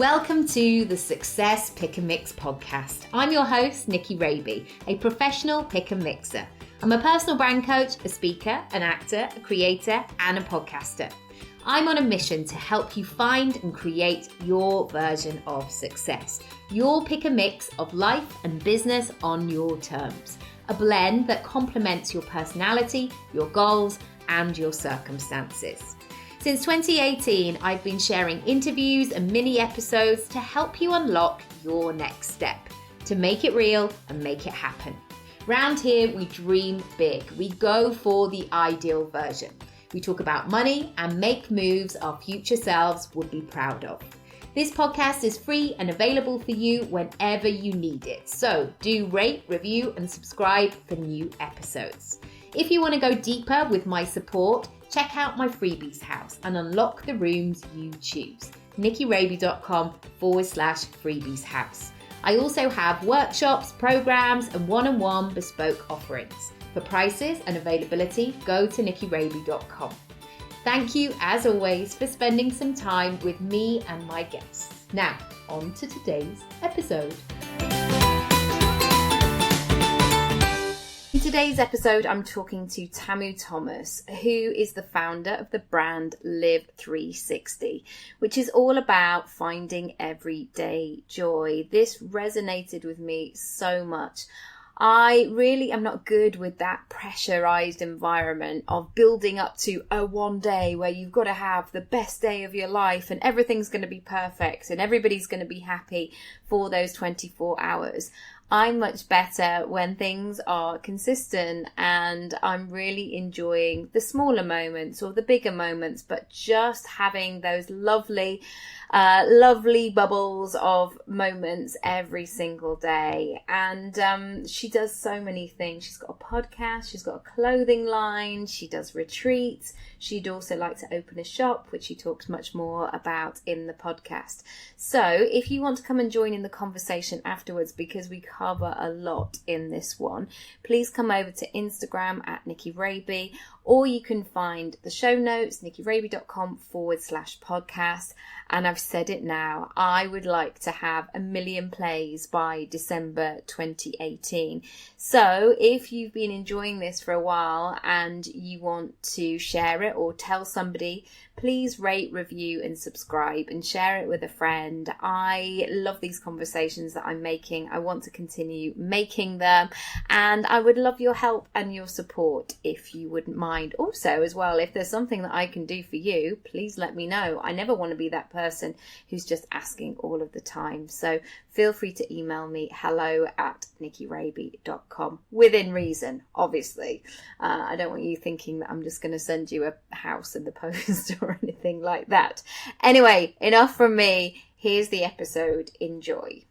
Welcome to the Success Pick and Mix podcast. I'm your host, Nicky Raby, a professional pick and mixer. I'm a personal brand coach, a speaker, an actor, a creator, and a podcaster. I'm on a mission to help you find and create your version of success. Your pick and mix of life and business on your terms. A blend that complements your personality, your goals, and your circumstances. Since 2018, I've been sharing interviews and mini episodes to help you unlock your next step, to make it real and make it happen. Round here, we dream big. We go for the ideal version. We talk about money and make moves our future selves would be proud of. This podcast is free and available for you whenever you need it. So do rate, review, and subscribe for new episodes. If you want to go deeper with my support, check out my freebies house and unlock the rooms you choose. nickyraby.com/freebies house. I also have workshops, programs, and one-on-one bespoke offerings. For prices and availability, go to nickyraby.com. Thank you, as always, for spending some time with me and my guests. Now, on to today's episode. In today's episode, I'm talking to Tamu Thomas, who is the founder of the brand Live 360, which is all about finding everyday joy. This resonated with me so much. I really am not good with that pressurized environment of building up to one day where you've got to have the best day of your life and everything's going to be perfect and everybody's going to be happy for those 24 hours. I'm much better when things are consistent and I'm really enjoying the smaller moments or the bigger moments, but just having those lovely bubbles of moments every single day. And she does so many things. She's got a podcast, she's got a clothing line, she does retreats. She'd also like to open a shop, which she talks much more about in the podcast. So if you want to come and join in the conversation afterwards, because we cover a lot in this one, please come over to Instagram at Nicky Raby, or you can find the show notes, nickyraby.com/podcast. And I've said it now, I would like to have 1 million plays by December 2018. So if you've been enjoying this for a while and you want to share it or tell somebody, please rate, review and subscribe and share it with a friend. I love these conversations that I'm making. I want to continue making them, and I would love your help and your support if you wouldn't mind. Also, as well, if there's something that I can do for you, please let me know. I never want to be that person who's just asking all of the time. So feel free to email me hello@nickyraby.com within reason, obviously. I don't want you thinking that I'm just going to send you a house in the post or anything like that. Anyway, enough from me. Here's the episode. Enjoy.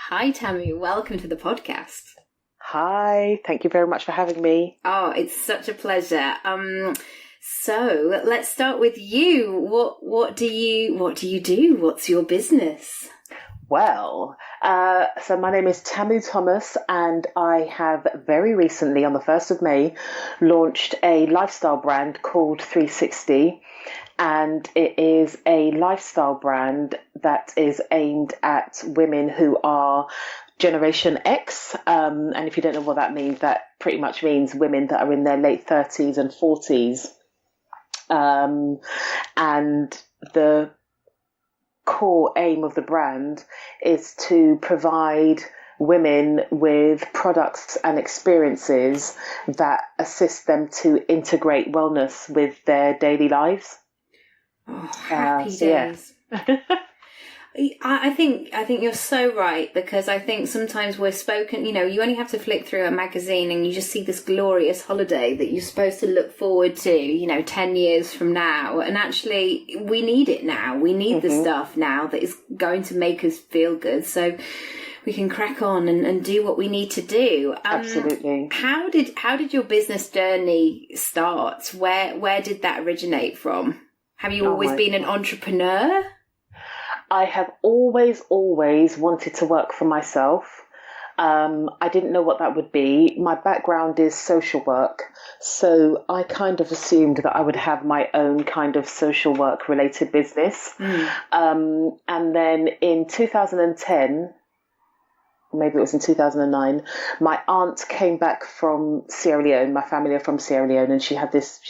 Hi, Tamu. Welcome to the podcast. Hi. Thank you very much for having me. Oh, it's such a pleasure. So let's start with you. What do you do? What's your business? Well, so my name is Tamu Thomas, and I have very recently, on the 1st of May, launched a lifestyle brand called 360. And it is a lifestyle brand that is aimed at women who are Generation X. And if you don't know what that means, that pretty much means women that are in their late 30s and 40s. And the core aim of the brand is to provide women with products and experiences that assist them to integrate wellness with their daily lives. Oh, happy days. Yeah. I think you're so right, because I think sometimes we're spoken, you only have to flick through a magazine and you just see this glorious holiday that you're supposed to look forward to, 10 years from now. And actually, we need it now. We need the stuff now that is going to make us feel good. So we can crack on and do what we need to do. Absolutely. How did your business journey start? Where did that originate from? Have you always been an entrepreneur? I have always wanted to work for myself. I didn't know what that would be. My background is social work, so I kind of assumed that I would have my own kind of social work related business. And then in 2010, maybe it was in 2009, my aunt came back from Sierra Leone. My family are from Sierra Leone, and she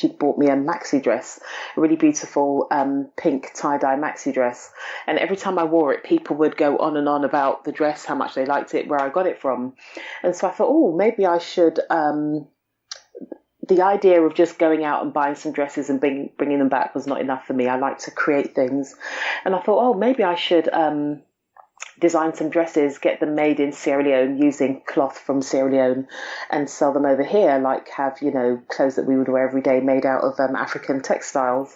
bought me a maxi dress, a really beautiful pink tie-dye maxi dress. And every time I wore it, people would go on and on about the dress, how much they liked it, where I got it from. And so I thought, oh, maybe I should, the idea of just going out and buying some dresses and bringing them back was not enough for me. I like to create things. And I thought, oh, maybe I should design some dresses, get them made in Sierra Leone using cloth from Sierra Leone and sell them over here, like have, clothes that we would wear every day made out of African textiles.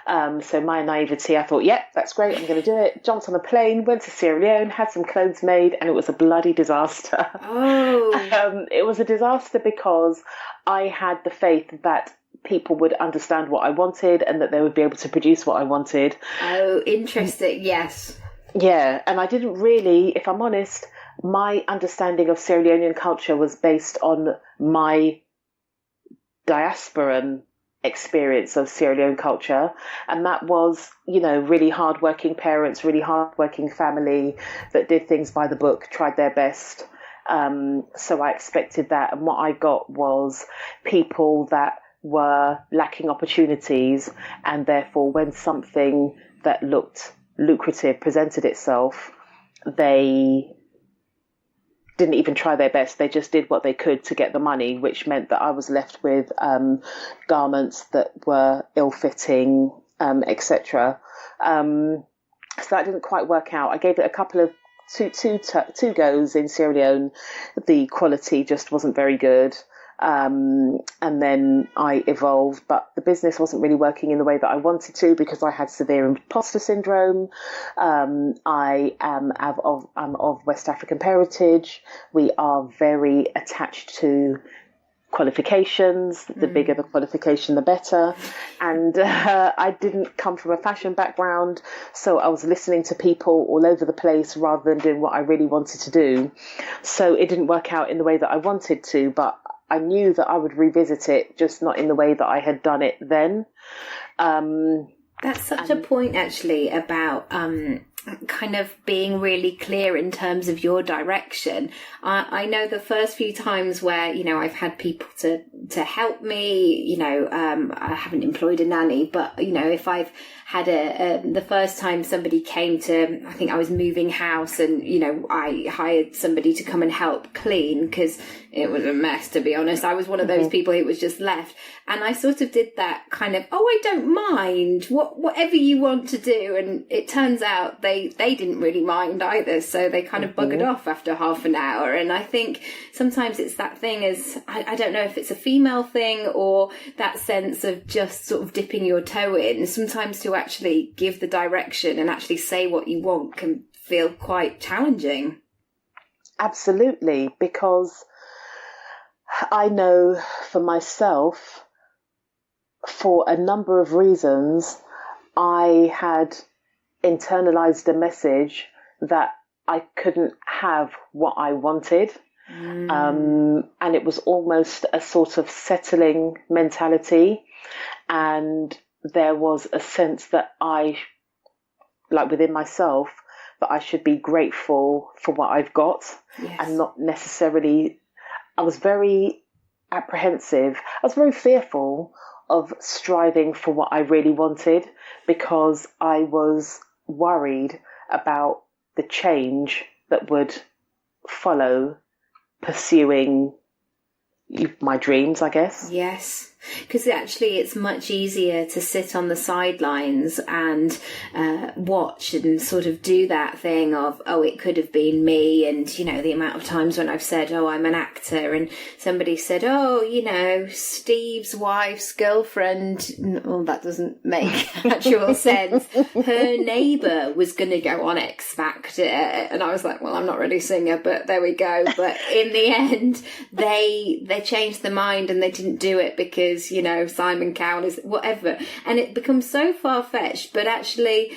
So my naivety, I thought, yep, that's great, I'm going to do it. Jumped on a plane, went to Sierra Leone, had some clothes made, and it was a bloody disaster. Oh. It was a disaster because I had the faith that people would understand what I wanted and that they would be able to produce what I wanted. Oh, interesting, yes. Yeah, and I didn't really, if I'm honest, my understanding of Sierra Leonean culture was based on my diasporan experience of Sierra Leone culture, and that was, really hardworking parents, really hardworking family that did things by the book, tried their best. So I expected that, and what I got was people that were lacking opportunities, and therefore when something that looked lucrative presented itself, they didn't even try their best. They just did what they could to get the money, which meant that I was left with garments that were ill-fitting, etc. So that didn't quite work out. I gave it a couple of two goes in Sierra Leone. The quality just wasn't very good. And then I evolved, but the business wasn't really working in the way that I wanted to because I had severe imposter syndrome. I'm of West African heritage. We are very attached to qualifications. The bigger the qualification, the better. And I didn't come from a fashion background, so I was listening to people all over the place rather than doing what I really wanted to do. So it didn't work out in the way that I wanted to, but I knew that I would revisit it, just not in the way that I had done it then. That's such a point, actually, about kind of being really clear in terms of your direction. I know the first few times where, I've had people to help me, I haven't employed a nanny, but, if I've had the first time somebody came to, I think I was moving house and, I hired somebody to come and help clean because it was a mess, to be honest. I was one of those people who was just left. And I sort of did that kind of, I don't mind, whatever you want to do. And it turns out they didn't really mind either. So they kind of buggered off after half an hour. And I think sometimes it's that thing as, I don't know if it's a female thing or that sense of just sort of dipping your toe in. Sometimes to actually give the direction and actually say what you want can feel quite challenging. Absolutely, because I know for myself, for a number of reasons, I had internalized a message that I couldn't have what I wanted. And it was almost a sort of settling mentality. And there was a sense that within myself, that I should be grateful for what I've got. Yes. And not necessarily, I was very apprehensive. I was very fearful of striving for what I really wanted because I was worried about the change that would follow pursuing my dreams, I guess. Yes. Because actually it's much easier to sit on the sidelines and watch and sort of do that thing of, it could have been me. And, the amount of times when I've said, I'm an actor, and somebody said, Steve's wife's girlfriend, well, that doesn't make actual sense. Her neighbour was going to go on X Factor. And I was like, well, I'm not really a singer, but there we go. But in the end, they changed their mind and they didn't do it because, Simon Cowell is whatever. And it becomes so far-fetched, but actually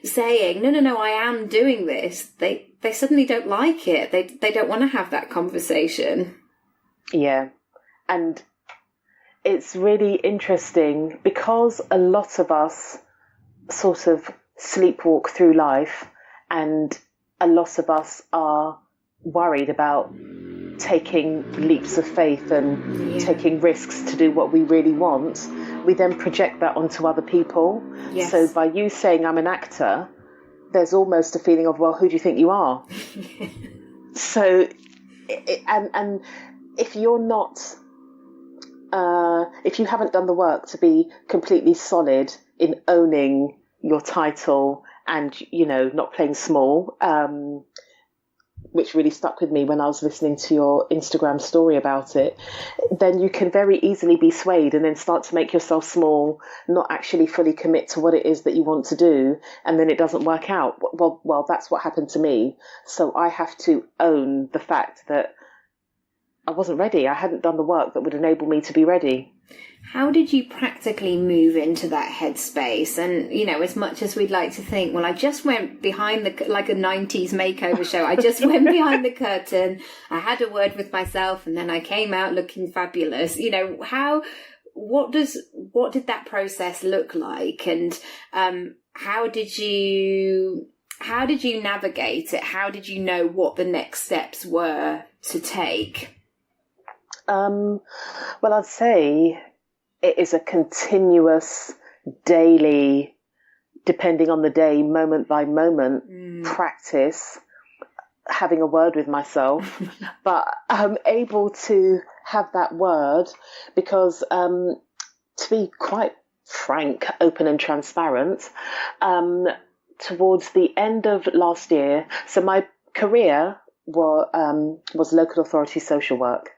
saying, no, I am doing this, they suddenly don't like it. They don't want to have that conversation. Yeah. And it's really interesting because a lot of us sort of sleepwalk through life, and a lot of us are worried about taking leaps of faith and taking risks to do what we really want. We then project that onto other people. Yes. So by you saying I'm an actor, there's almost a feeling of, well, who do you think you are? So, and if you're not, if you haven't done the work to be completely solid in owning your title and, you know, not playing small, which really stuck with me when I was listening to your Instagram story about it, then you can very easily be swayed and then start to make yourself small, not actually fully commit to what it is that you want to do, and then it doesn't work out. Well, that's what happened to me. So I have to own the fact that I wasn't ready. I hadn't done the work that would enable me to be ready. How did you practically move into that headspace? And, you know, as much as we'd like to think, well, I just went behind like a 90s makeover show. I just went behind the curtain. I had a word with myself and then I came out looking fabulous. You know, what did that process look like? And, how did you navigate it? How did you know what the next steps were to take? Well, I'd say it is a continuous, daily, depending on the day, moment by moment practice, having a word with myself. But I'm able to have that word because, to be quite frank, open and transparent, towards the end of last year, so my career was local authority social work.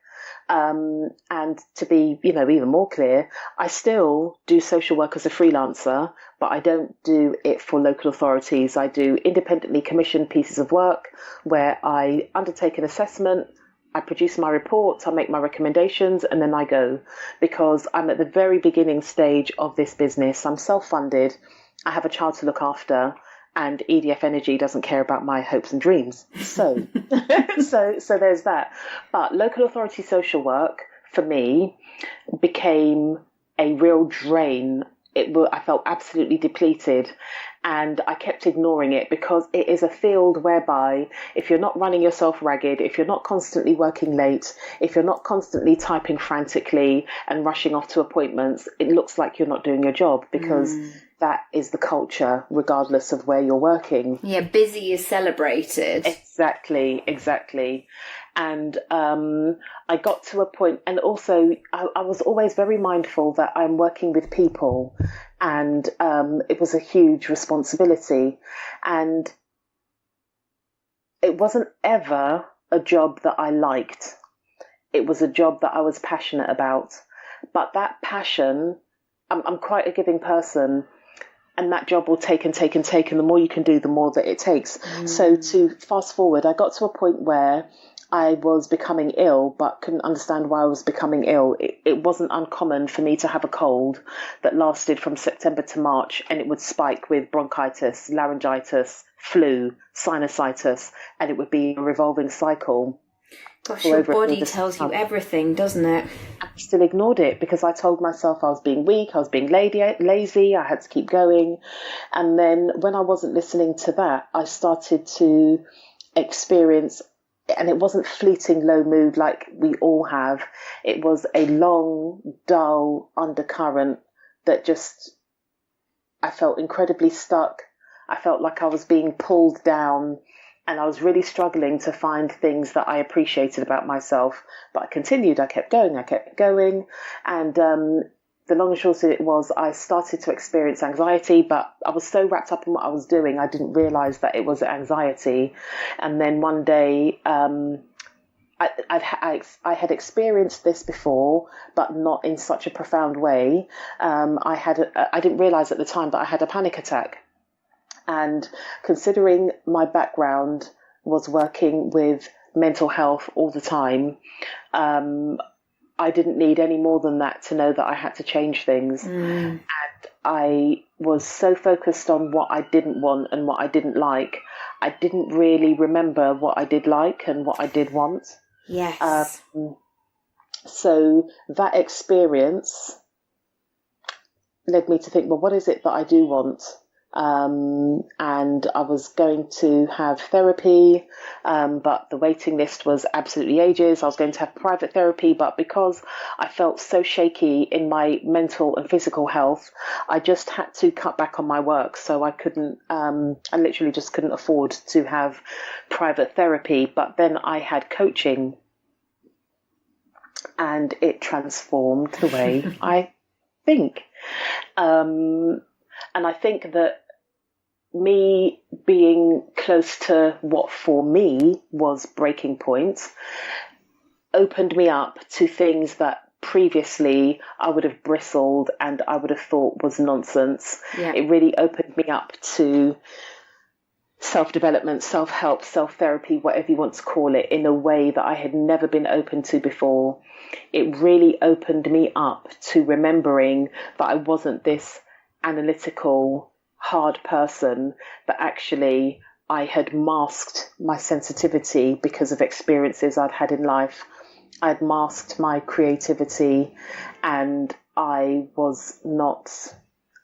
And to be, you know, even more clear, I still do social work as a freelancer, but I don't do it for local authorities. I do independently commissioned pieces of work where I undertake an assessment, I produce my report, I make my recommendations, and then I go, because I'm at the very beginning stage of this business. I'm self-funded. I have a child to look after. And EDF Energy doesn't care about my hopes and dreams. So, so there's that. But local authority social work for me became a real drain. I felt absolutely depleted, and I kept ignoring it because it is a field whereby if you're not running yourself ragged, if you're not constantly working late, if you're not constantly typing frantically and rushing off to appointments, it looks like you're not doing your job because that is the culture, regardless of where you're working. Yeah, busy is celebrated. Exactly. And I got to a point, and also I was always very mindful that I'm working with people, and it was a huge responsibility. And it wasn't ever a job that I liked. It was a job that I was passionate about. But that passion, I'm quite a giving person, and that job will take and take and take, and the more you can do, the more that it takes. So to fast forward, I got to a point where I was becoming ill, but couldn't understand why I was becoming ill. It wasn't uncommon for me to have a cold that lasted from September to March, and it would spike with bronchitis, laryngitis, flu, sinusitis, and it would be a revolving cycle. Gosh, your body tells you everything, doesn't it? I still ignored it because I told myself I was being weak, I was being lazy, I had to keep going. And then when I wasn't listening to that, I started to experience, and it wasn't fleeting low mood like we all have. It was a long, dull undercurrent that just, I felt incredibly stuck. I felt like I was being pulled down. And I was really struggling to find things that I appreciated about myself. But I continued, I kept going. And the long and short of it was I started to experience anxiety, but I was so wrapped up in what I was doing, I didn't realise that it was anxiety. And then one day, I had experienced this before, but not in such a profound way. I didn't realise at the time, but I had a panic attack. And considering my background was working with mental health all the time, I didn't need any more than that to know that I had to change things. And I was so focused on what I didn't want and what I didn't like, I didn't really remember what I did like and what I did want. Yes. So that experience led me to think, well, what is it that I do want? And I was going to have therapy, but the waiting list was absolutely ages. I was going to have private therapy, but because I felt so shaky in my mental and physical health, I just had to cut back on my work. So I literally just couldn't afford to have private therapy. But then I had coaching, and it transformed the way I think. And I think that me being close to what for me was breaking points opened me up to things that previously I would have bristled and I would have thought was nonsense. Yeah. It really opened me up to self-development, self-help, self-therapy, whatever you want to call it, in a way that I had never been open to before. It really opened me up to remembering that I wasn't this analytical, hard person, that actually I had masked my sensitivity because of experiences I'd had in life. I'd masked my creativity, and I was not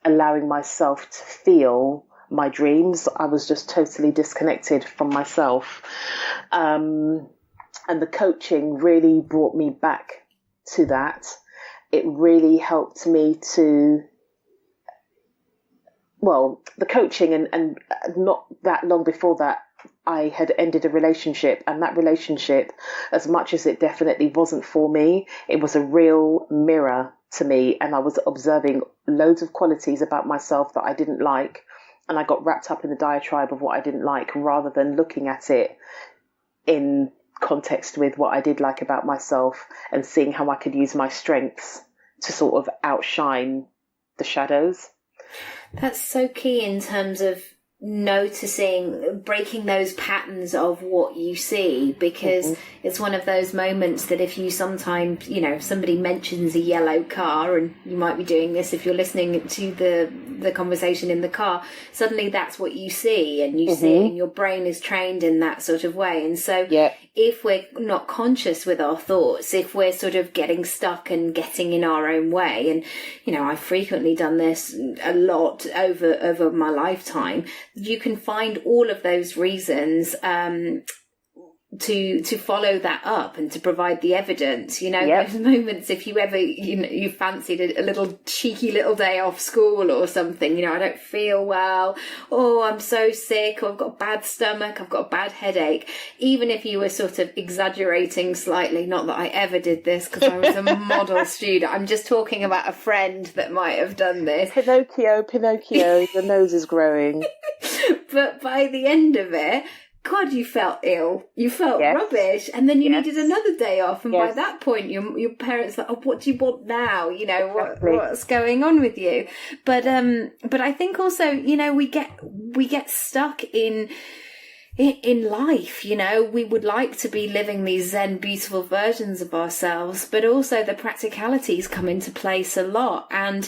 allowing myself to feel my dreams. I was just totally disconnected from myself. And the coaching really brought me back to that. It really helped me to, well, the coaching and not that long before that, I had ended a relationship, and that relationship, as much as it definitely wasn't for me, it was a real mirror to me, and I was observing loads of qualities about myself that I didn't like, and I got wrapped up in the diatribe of what I didn't like rather than looking at it in context with what I did like about myself and seeing how I could use my strengths to sort of outshine the shadows. That's so key in terms of noticing, breaking those patterns of what you see, because it's one of those moments that if you sometimes, if somebody mentions a yellow car, and you might be doing this if you're listening to the conversation in the car, suddenly that's what you see, and you see it, and your brain is trained in that sort of way. And so if we're not conscious with our thoughts, if we're sort of getting stuck and getting in our own way, and I've frequently done this a lot over my lifetime, you can find all of those reasons to follow that up and to provide the evidence. Those moments, if you ever you fancied a little cheeky little day off school or something, I don't feel well, oh, I'm so sick, or I've got a bad stomach, I've got a bad headache, even if you were sort of exaggerating slightly, not that I ever did this because I was a model student, I'm just talking about a friend that might have done this. Pinocchio, the nose is growing. But by the end of it, God, you felt ill. You felt rubbish, and then you needed another day off. And by that point, your parents are like, "Oh, what do you want now? What's going on with you?" But I think also, we get stuck in life. We would like to be living these Zen, beautiful versions of ourselves, but also the practicalities come into place a lot. And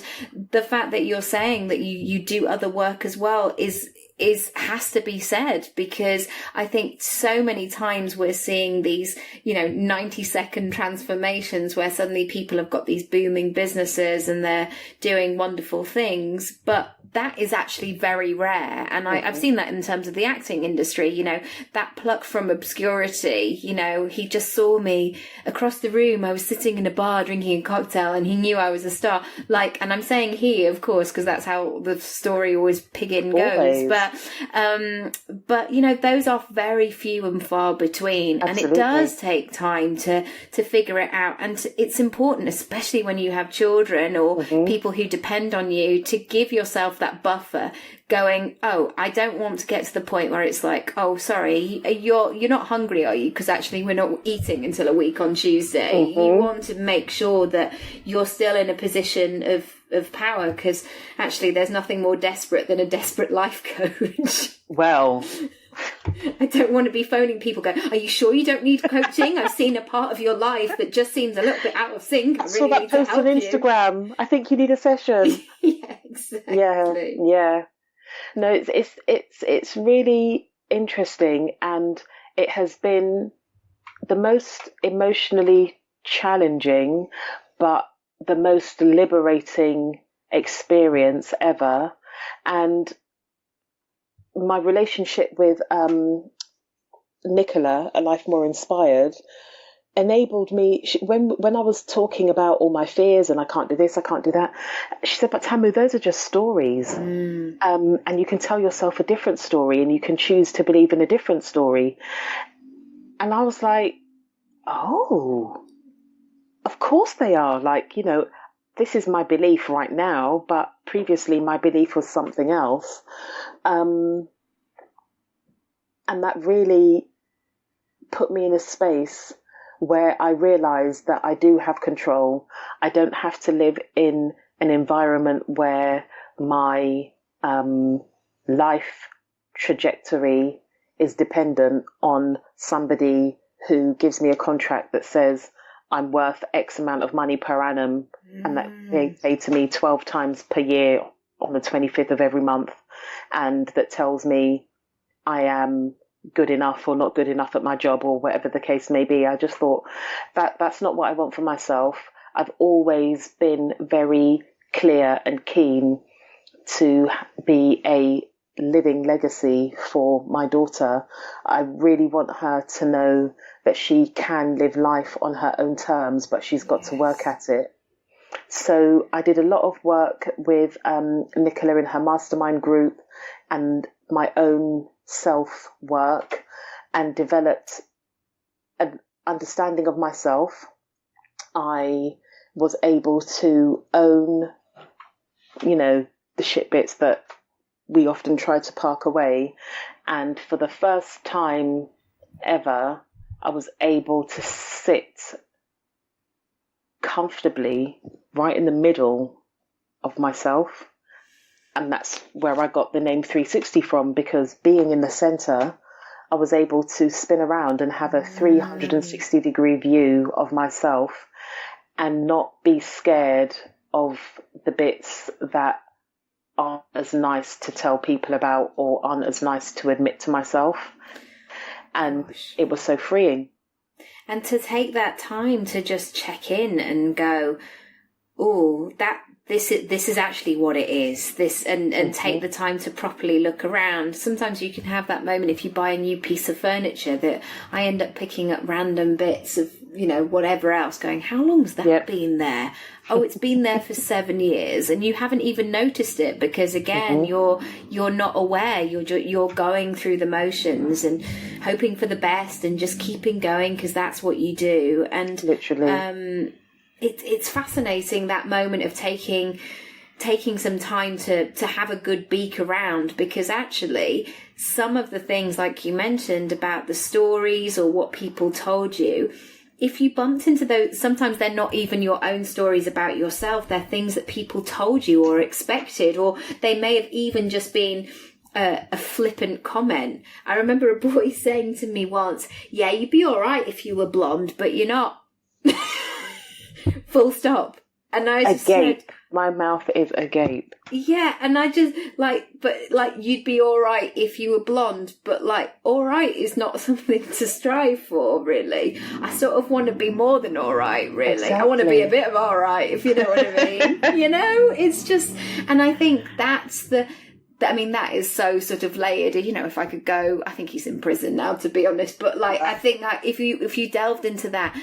the fact that you're saying that you do other work as well has to be said, because I think so many times we're seeing these, 90-second transformations where suddenly people have got these booming businesses and they're doing wonderful things, but that is actually very rare. And I've seen that in terms of the acting industry, that pluck from obscurity, he just saw me across the room. I was sitting in a bar drinking a cocktail and he knew I was a star. And I'm saying he, of course, because that's how the story always goes. But those are very few and far between. Absolutely. And it does take time to figure it out. And it's important, especially when you have children or people who depend on you, to give yourself that buffer, going, oh, I don't want to get to the point where it's like, oh, sorry, you're not hungry, are you? Because actually we're not eating until a week on Tuesday. You want to make sure that you're still in a position of power, because actually there's nothing more desperate than a desperate life coach. Well, I don't want to be phoning people going, are you sure you don't need coaching? I've seen a part of your life that just seems a little bit out of sync. I saw that post on Instagram. I think you need a session. Yeah, Exactly. Yeah. No, it's really interesting, and it has been the most emotionally challenging, but the most liberating experience ever. And my relationship with Nicola, A Life More Inspired, enabled me. When I was talking about all my fears and I can't do this, I can't do that, she said, "But Tamu, those are just stories, and you can tell yourself a different story, and you can choose to believe in a different story." And I was like, "Oh, of course they are. Like, this is my belief right now, but previously my belief was something else." And that really put me in a space where I realized that I do have control. I don't have to live in an environment where my life trajectory is dependent on somebody who gives me a contract that says I'm worth X amount of money per annum, and that they pay to me 12 times per year on the 25th of every month, and that tells me I am good enough or not good enough at my job, or whatever the case may be. I just thought that's not what I want for myself. I've always been very clear and keen to be a living legacy for my daughter. I really want her to know that she can live life on her own terms, but she's got to work at it. So I did a lot of work with Nicola in her mastermind group and my own self-work, and developed an understanding of myself. I was able to own, the shit bits that we often try to park away. And for the first time ever, I was able to sit comfortably right in the middle of myself. And that's where I got the name 360 from, because being in the center, I was able to spin around and have a 360-degree view of myself and not be scared of the bits that aren't as nice to tell people about or aren't as nice to admit to myself. And it was so freeing. And to take that time to just check in and go, oh, this is actually what it is. And take the time to properly look around. Sometimes you can have that moment if you buy a new piece of furniture that I end up picking up random bits of, whatever else, going, how long's that been there? Oh, it's been there for 7 years, and you haven't even noticed it because, again, you're not aware. You're going through the motions and hoping for the best and just keeping going because that's what you do. And literally, it's fascinating, that moment of taking some time to have a good beak around, because actually some of the things, like you mentioned about the stories or what people told you, if you bumped into those, sometimes they're not even your own stories about yourself. They're things that people told you or expected, or they may have even just been a flippant comment. I remember a boy saying to me once, "Yeah, you'd be all right if you were blonde, but you're not." Full stop. And I just said, my mouth is agape. Yeah, and I just you'd be all right if you were blonde, but all right is not something to strive for, really. I sort of want to be more than all right, really. Exactly. I want to be a bit of all right, if you know what I mean. It's just, and I think that is so sort of layered. If I could go, I think he's in prison now, to be honest. But I think that if you delved into that,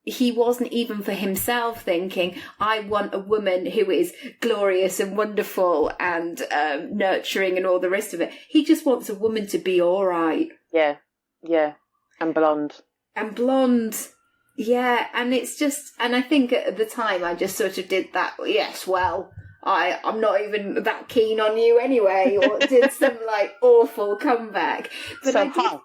he wasn't even for himself thinking, I want a woman who is glorious and wonderful and nurturing and all the rest of it. He just wants a woman to be all right. Yeah. And blonde. Yeah. And it's just, and I think at the time I just sort of did that. Yes, well, I'm not even that keen on you anyway, or did some awful comeback. But so I did.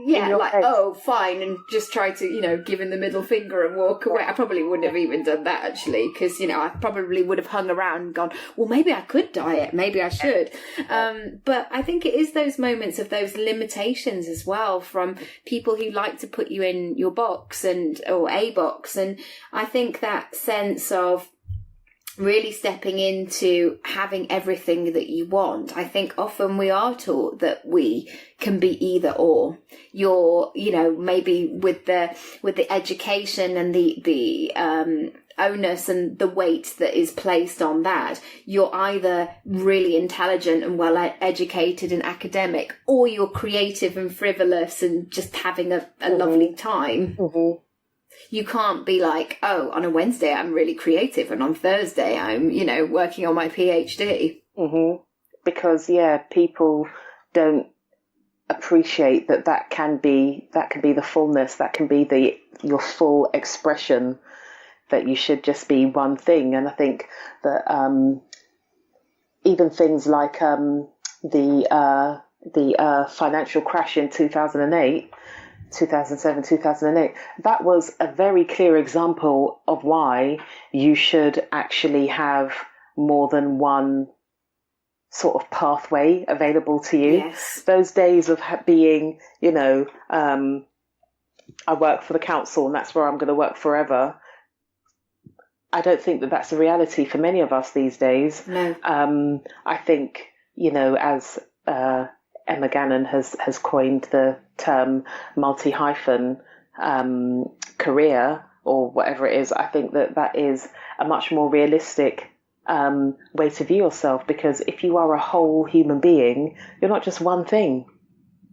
Yeah, oh, fine, and just try to, give him the middle finger and walk away. I probably wouldn't have even done that, actually, because, I probably would have hung around and gone, well, maybe I could diet, maybe I should. But I think it is those moments of those limitations as well from people who like to put you in your box or a box. And I think that sense of really stepping into having everything that you want. I think often we are taught that we can be either or. You're, maybe with the education and the onus and the weight that is placed on that, you're either really intelligent and well educated and academic, or you're creative and frivolous and just having a lovely time. Mm-hmm. You can't be like, oh, on a Wednesday I'm really creative and on Thursday I'm, working on my PhD. Mm-hmm. Because, people don't appreciate that can be the fullness, that can be your full expression, that you should just be one thing. And I think that even things like the financial crash in 2007, 2008, that was a very clear example of why you should actually have more than one sort of pathway available to you. Yes. Those days of being, I work for the council and that's where I'm going to work forever. I don't think that that's a reality for many of us these days. No. I think, as Emma Gannon has coined the term multi-hyphen career, or whatever it is, I think that is a much more realistic way to view yourself, because if you are a whole human being, you're not just one thing.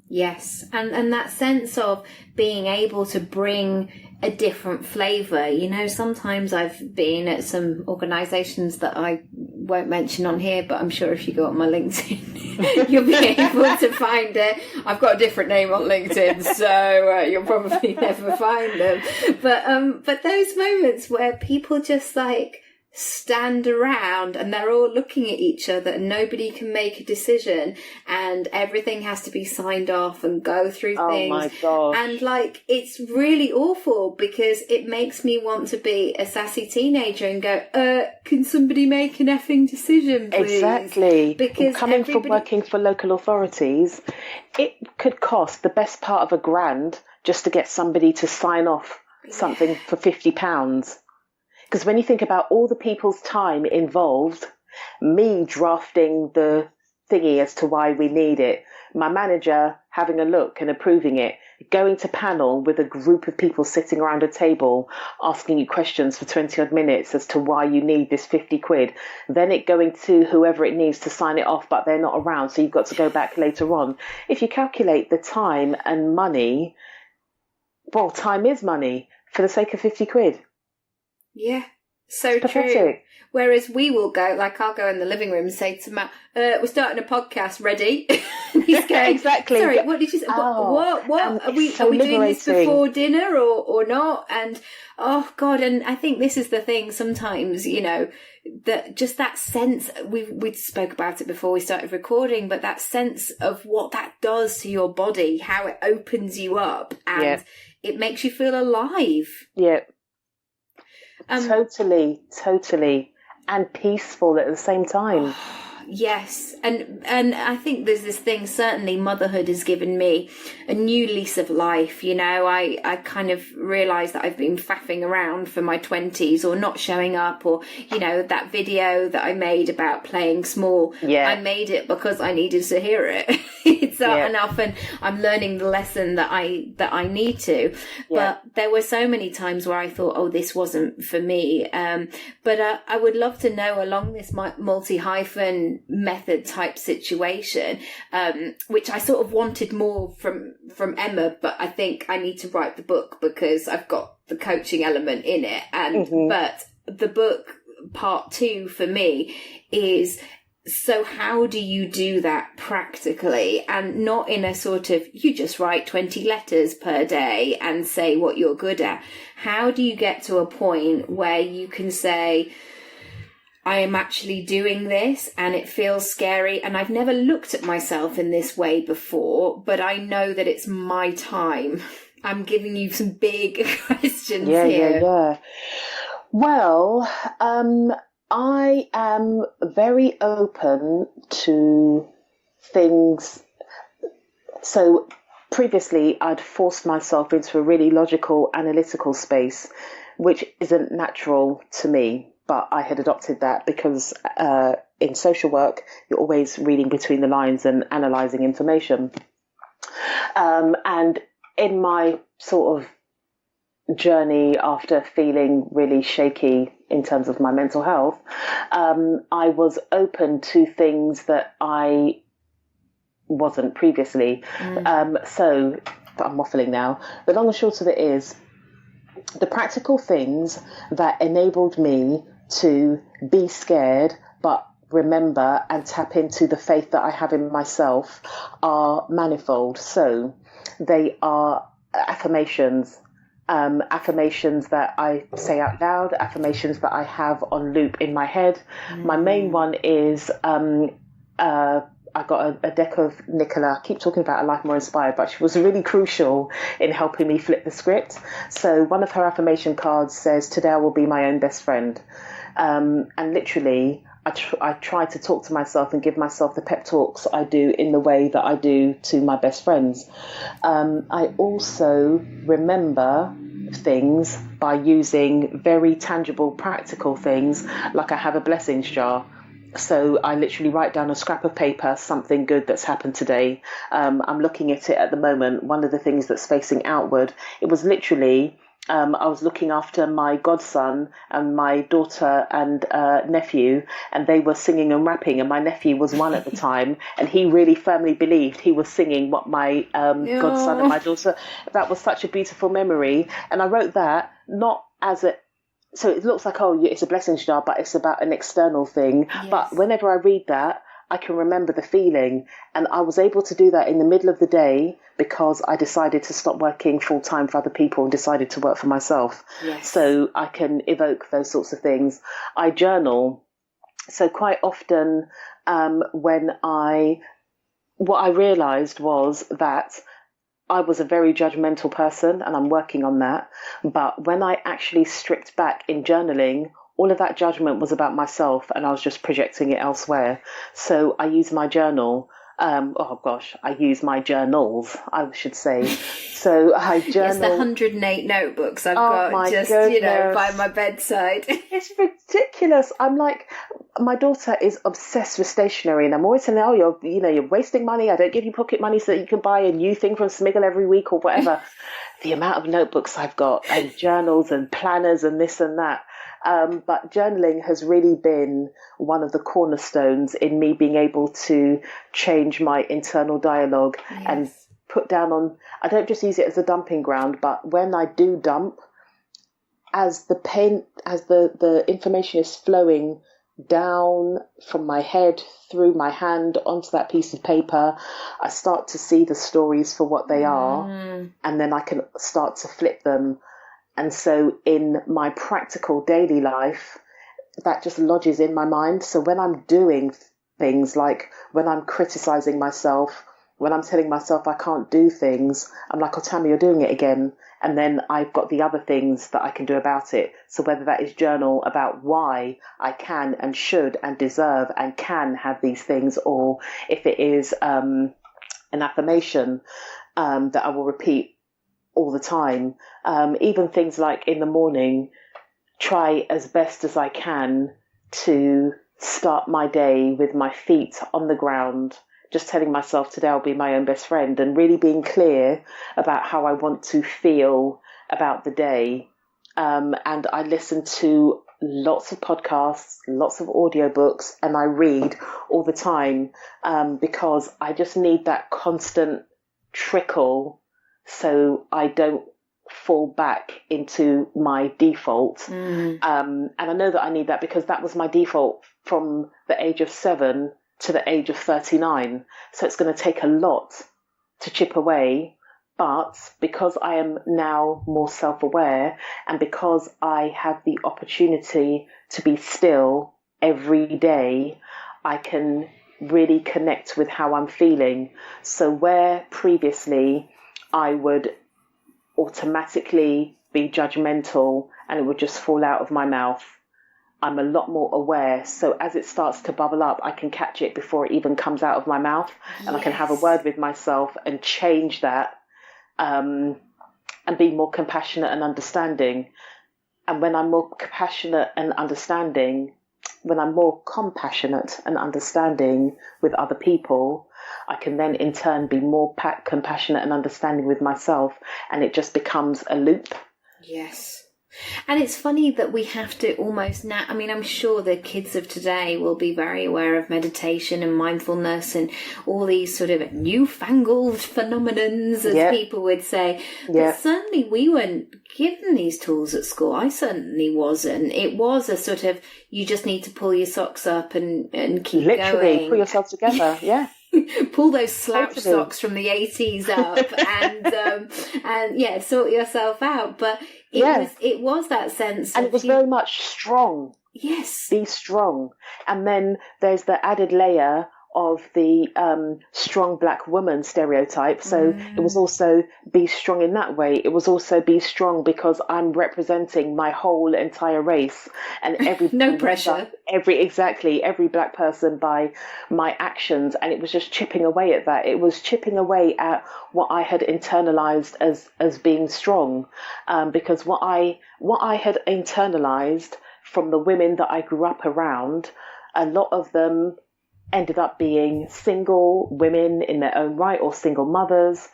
Yes, and that sense of being able to bring a different flavour. Sometimes I've been at some organisations that I won't mention on here, but I'm sure if you go on my LinkedIn, you'll be able to find it. I've got a different name on LinkedIn, so you'll probably never find them. But those moments where people just stand around and they're all looking at each other and nobody can make a decision and everything has to be signed off and go through things. Oh my gosh. And it's really awful, because it makes me want to be a sassy teenager and go, can somebody make an effing decision, please? Exactly. Because from working for local authorities, it could cost the best part of £1,000 just to get somebody to sign off something for £50. Because when you think about all the people's time involved, me drafting the thingy as to why we need it, my manager having a look and approving it, going to panel with a group of people sitting around a table asking you questions for 20 odd minutes as to why you need this £50, then it going to whoever it needs to sign it off, but they're not around, so you've got to go back later on. If you calculate the time and money, well, time is money for the sake of £50. Yeah, so true. Whereas we will go, I'll go in the living room and say to Matt, we're starting a podcast, ready? And he's going, exactly. Sorry, what did you say? What? Are we doing this before dinner or not? And, oh God, and I think this is the thing sometimes, that just that sense, we spoke about it before we started recording, but that sense of what that does to your body, how it opens you up and it makes you feel alive. Yeah. Totally, and peaceful at the same time. Yes, and I think there's this thing, certainly motherhood has given me a new lease of life. I kind of realised that I've been faffing around for my 20s or not showing up, or, that video that I made about playing small. Yeah. I made it because I needed to hear it. It's not enough, and I'm learning the lesson that I need to. But there were so many times where I thought, oh, this wasn't for me. But I would love to know, along this multi-hyphen method type situation, which I sort of wanted more from Emma, but I think I need to write the book because I've got the coaching element in it. And but the book part 2 for me is, so how do you do that practically, and not in a sort of, you just write 20 letters per day and say what you're good at. How do you get to a point where you can say, I am actually doing this and it feels scary, and I've never looked at myself in this way before, but I know that it's my time. I'm giving you some big questions here. Yeah. Well, I am very open to things. So previously I'd forced myself into a really logical, analytical space, which isn't natural to me. but I had adopted that because in social work, you're always reading between the lines and analysing information. And in my sort of journey after feeling really shaky in terms of my mental health, I was open to things that I wasn't previously. So I'm waffling now. The long and short of it is the practical things that enabled me to be scared but remember and tap into the faith that I have in myself are manifold. So they are affirmations, affirmations that I say out loud, affirmations that I have on loop in my head. My main one is I got a deck of Nicola. I keep talking about A Life More Inspired, but she was really crucial in helping me flip the script. So one of her affirmation cards says, "Today I will be my own best friend." And literally, I try to talk to myself and give myself the pep talks I do in the way that I do to my best friends. I also remember things by using very tangible, practical things, like I have a blessings jar. So I literally write down a scrap of paper, something good that's happened today. I'm looking at it at the moment. One of the things that's facing outward, it was literally, I was looking after my godson and my daughter and nephew, and they were singing and rapping, and my nephew was one at the time, and he really firmly believed he was singing what my godson and my daughter, that was such a beautiful memory. And I wrote that not as a, so it looks like, oh, it's a blessings jar, but it's about an external thing. Yes. But whenever I read that, I can remember the feeling. And I was able to do that in the middle of the day because I decided to stop working full time for other people and decided to work for myself. Yes. So I can evoke those sorts of things. I journal. So quite often what I realized was that I was a very judgmental person, and I'm working on that. But when I actually stripped back in journaling, all of that judgment was about myself, and I was just projecting it elsewhere. So I use my journal. I use my journals, I should say. So I journal. It's the 108 notebooks I've got just, goodness, by my bedside. It's ridiculous. I'm like, my daughter is obsessed with stationery, and I'm always saying, "Oh, you're wasting money. I don't give you pocket money so that you can buy a new thing from Smiggle every week or whatever." The amount of notebooks I've got, and journals and planners and this and that. But journaling has really been one of the cornerstones in me being able to change my internal dialogue. Yes. And put down on, I don't just use it as a dumping ground, but when I do dump, as the information is flowing down from my head through my hand onto that piece of paper, I start to see the stories for what they are, and then I can start to flip them. And so in my practical daily life, that just lodges in my mind. So when I'm doing things like when I'm criticizing myself, when I'm telling myself I can't do things, I'm like, "Oh, Tamu, you're doing it again." And then I've got the other things that I can do about it. So whether that is journal about why I can and should and deserve and can have these things, or if it is an affirmation that I will repeat all the time. Even things like in the morning, try as best as I can to start my day with my feet on the ground, just telling myself today I'll be my own best friend, and really being clear about how I want to feel about the day. And I listen to lots of podcasts, lots of audiobooks, and I read all the time because I just need that constant trickle so I don't fall back into my default. And I know that I need that because that was my default from the age of 7 to the age of 39. So it's going to take a lot to chip away. But because I am now more self-aware, and because I have the opportunity to be still every day, I can really connect with how I'm feeling. So where previously I would automatically be judgmental and it would just fall out of my mouth, I'm a lot more aware. So as it starts to bubble up, I can catch it before it even comes out of my mouth. Yes. And I can have a word with myself and change that and be more compassionate and understanding. And when I'm more compassionate and understanding with other people, I can then in turn be more compassionate and understanding with myself, and it just becomes a loop. Yes. And it's funny that we have to almost now, I mean, I'm sure the kids of today will be very aware of meditation and mindfulness and all these sort of newfangled phenomenons, as people would say. But certainly we weren't given these tools at school. I certainly wasn't. It was a sort of, you just need to pull your socks up and keep Literally, going. pull yourself together, yeah. Pull those slouch socks from the 80s up and sort yourself out. But it was that sense. And it was very much strong. Yes. Be strong. And then there's the added layer of the strong black woman stereotype. So it was also be strong in that way. It was also be strong because I'm representing my whole entire race and every no pressure. Every black person by my actions. And it was just chipping away at that. It was chipping away at what I had internalized as being strong. Because what I had internalized from the women that I grew up around, a lot of them ended up being single women in their own right or single mothers.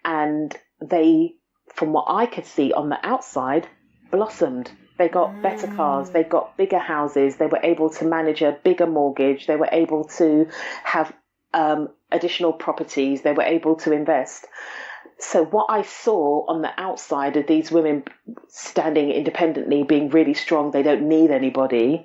And they, from what I could see on the outside, blossomed. They got better cars, they got bigger houses, they were able to manage a bigger mortgage, they were able to have additional properties, they were able to invest. So what I saw on the outside of these women standing independently, being really strong, they don't need anybody,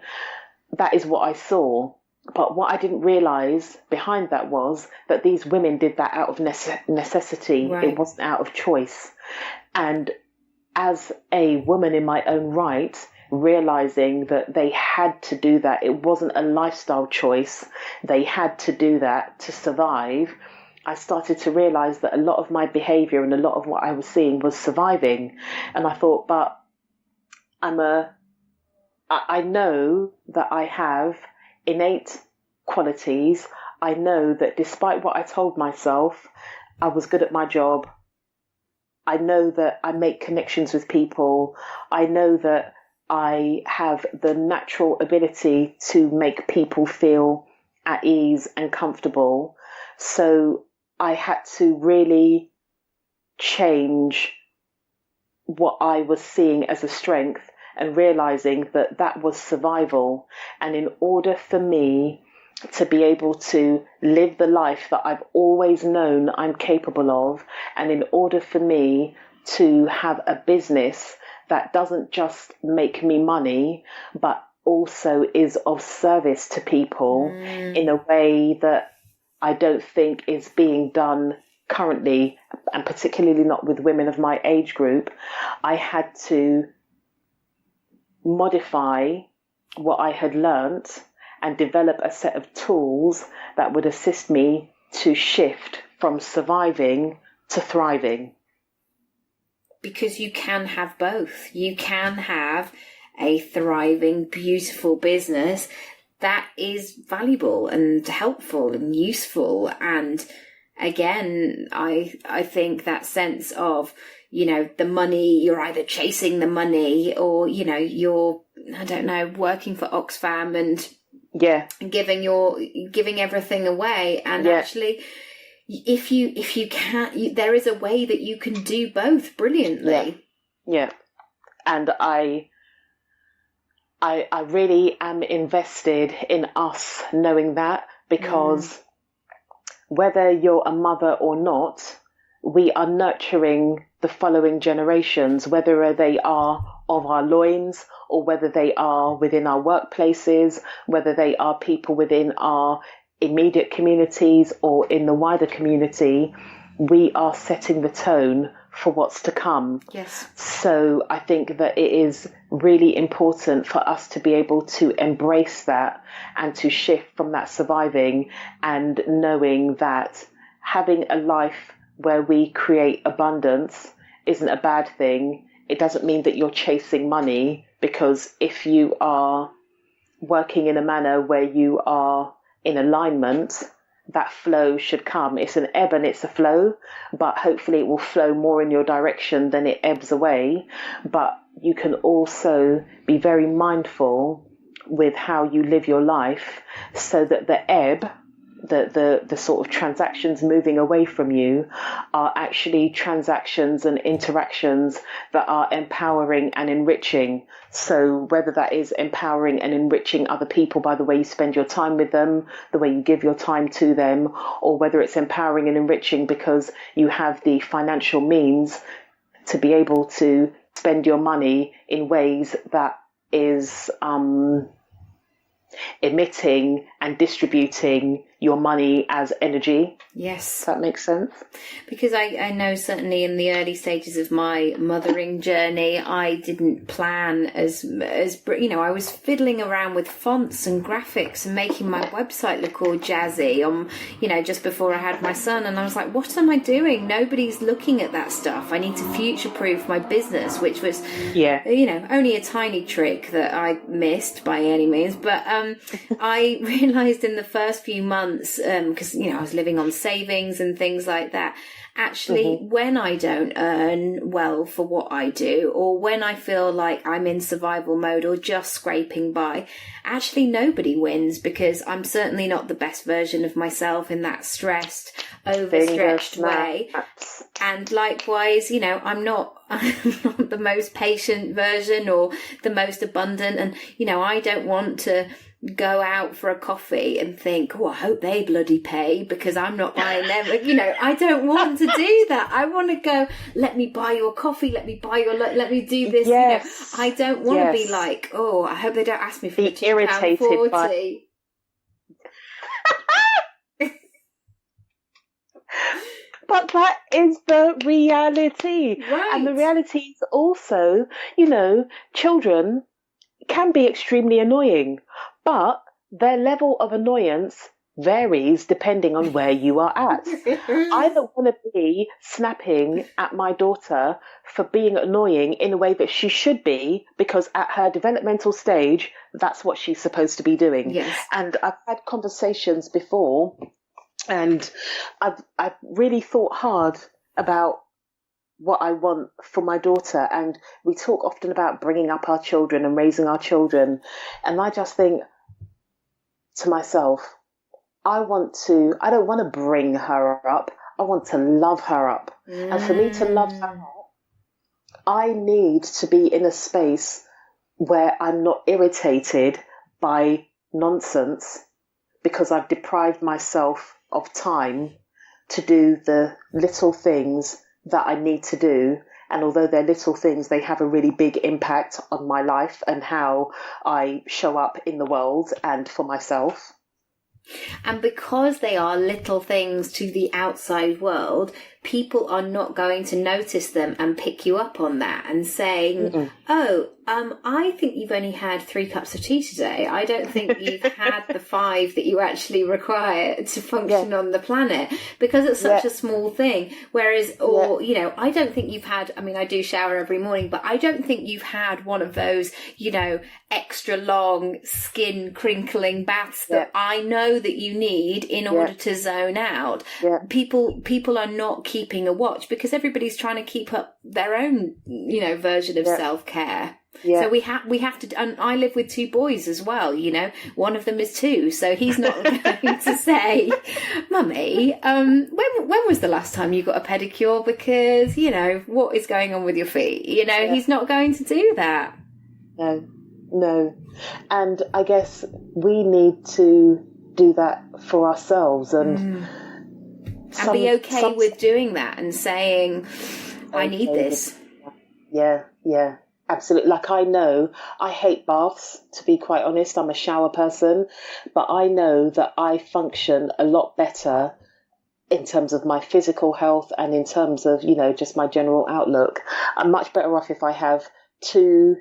that is what I saw. But what I didn't realise behind that was that these women did that out of necessity. Right. It wasn't out of choice. And as a woman in my own right, realising that they had to do that, it wasn't a lifestyle choice, they had to do that to survive, I started to realise that a lot of my behaviour and a lot of what I was seeing was surviving. And I thought, but I know that I have innate qualities. I know that despite what I told myself, I was good at my job. I know that I make connections with people. I know that I have the natural ability to make people feel at ease and comfortable. So I had to really change what I was seeing as a strength and realizing that that was survival. And in order for me to be able to live the life that I've always known I'm capable of, and in order for me to have a business that doesn't just make me money, but also is of service to people in a way that I don't think is being done currently, and particularly not with women of my age group, I had to modify what I had learnt and develop a set of tools that would assist me to shift from surviving to thriving. Because you can have both. You can have a thriving, beautiful business that is valuable and helpful and useful. And again, I think that sense of, you know, the money, you're either chasing the money or, you know, you're, I don't know, working for Oxfam and giving everything away. And actually, if you can't, there is a way that you can do both brilliantly. Yeah. And I really am invested in us knowing that, because whether you're a mother or not, we are nurturing the following generations, whether they are of our loins or whether they are within our workplaces, whether they are people within our immediate communities or in the wider community. We are setting the tone for what's to come. Yes. So I think that it is really important for us to be able to embrace that and to shift from that surviving and knowing that having a life where we create abundance isn't a bad thing. It doesn't mean that you're chasing money, because if you are working in a manner where you are in alignment, that flow should come. It's an ebb and it's a flow, but hopefully it will flow more in your direction than it ebbs away. But you can also be very mindful with how you live your life, so that the ebb, the sort of transactions moving away from you, are actually transactions and interactions that are empowering and enriching. So whether that is empowering and enriching other people by the way you spend your time with them, the way you give your time to them, or whether it's empowering and enriching because you have the financial means to be able to spend your money in ways that is emitting and distributing your money as energy. Yes. Does that make sense? Because I know certainly in the early stages of my mothering journey, I didn't plan as I was fiddling around with fonts and graphics and making my website look all jazzy just before I had my son. And I was like, what am I doing? Nobody's looking at that stuff. I need to future-proof my business, which was, only a tiny trick that I missed by any means. But I realised in the first few months, because I was living on savings and things like that, actually when I don't earn well for what I do, or when I feel like I'm in survival mode or just scraping by, actually nobody wins, because I'm certainly not the best version of myself in that stressed, overstretched way. And likewise, I'm not the most patient version or the most abundant, and I don't want to go out for a coffee and think, I hope they bloody pay because I'm not buying them. I don't want to do that. I want to go, let me buy your coffee, let me do this. Yes. I don't want to be like, I hope they don't ask me for the £2.40. But that is the reality. Right. And the reality is also, children can be extremely annoying, but their level of annoyance varies depending on where you are at. I don't want to be snapping at my daughter for being annoying in a way that she should be, because at her developmental stage, that's what she's supposed to be doing. Yes. And I've had conversations before, and I've really thought hard about what I want for my daughter. And we talk often about bringing up our children and raising our children. And I just think to myself, I don't want to bring her up. I want to love her up. And for me to love her up, I need to be in a space where I'm not irritated by nonsense because I've deprived myself of time to do the little things that I need to do. And although they're little things, they have a really big impact on my life and how I show up in the world and for myself. And because they are little things to the outside world, people are not going to notice them and pick you up on that and saying, I think you've only had 3 cups of tea today. I don't think you've had the 5 that you actually require to function on the planet, because it's such a small thing. Whereas, I don't think you've had, I do shower every morning, but I don't think you've had one of those, extra long skin crinkling baths that I know that you need in order to zone out. Yeah. People are not keeping a watch because everybody's trying to keep up their own, version of self-care. Yeah. So we have to, and I live with 2 boys as well, one of them is 2, so he's not going to say, Mummy, when was the last time you got a pedicure? Because, what is going on with your feet? He's not going to do that. No. And I guess we need to do that for ourselves and be okay with doing that and saying, I need this. Yeah. Absolutely. Like, I know I hate baths, to be quite honest. I'm a shower person, but I know that I function a lot better in terms of my physical health and in terms of, just my general outlook. I'm much better off if I have 2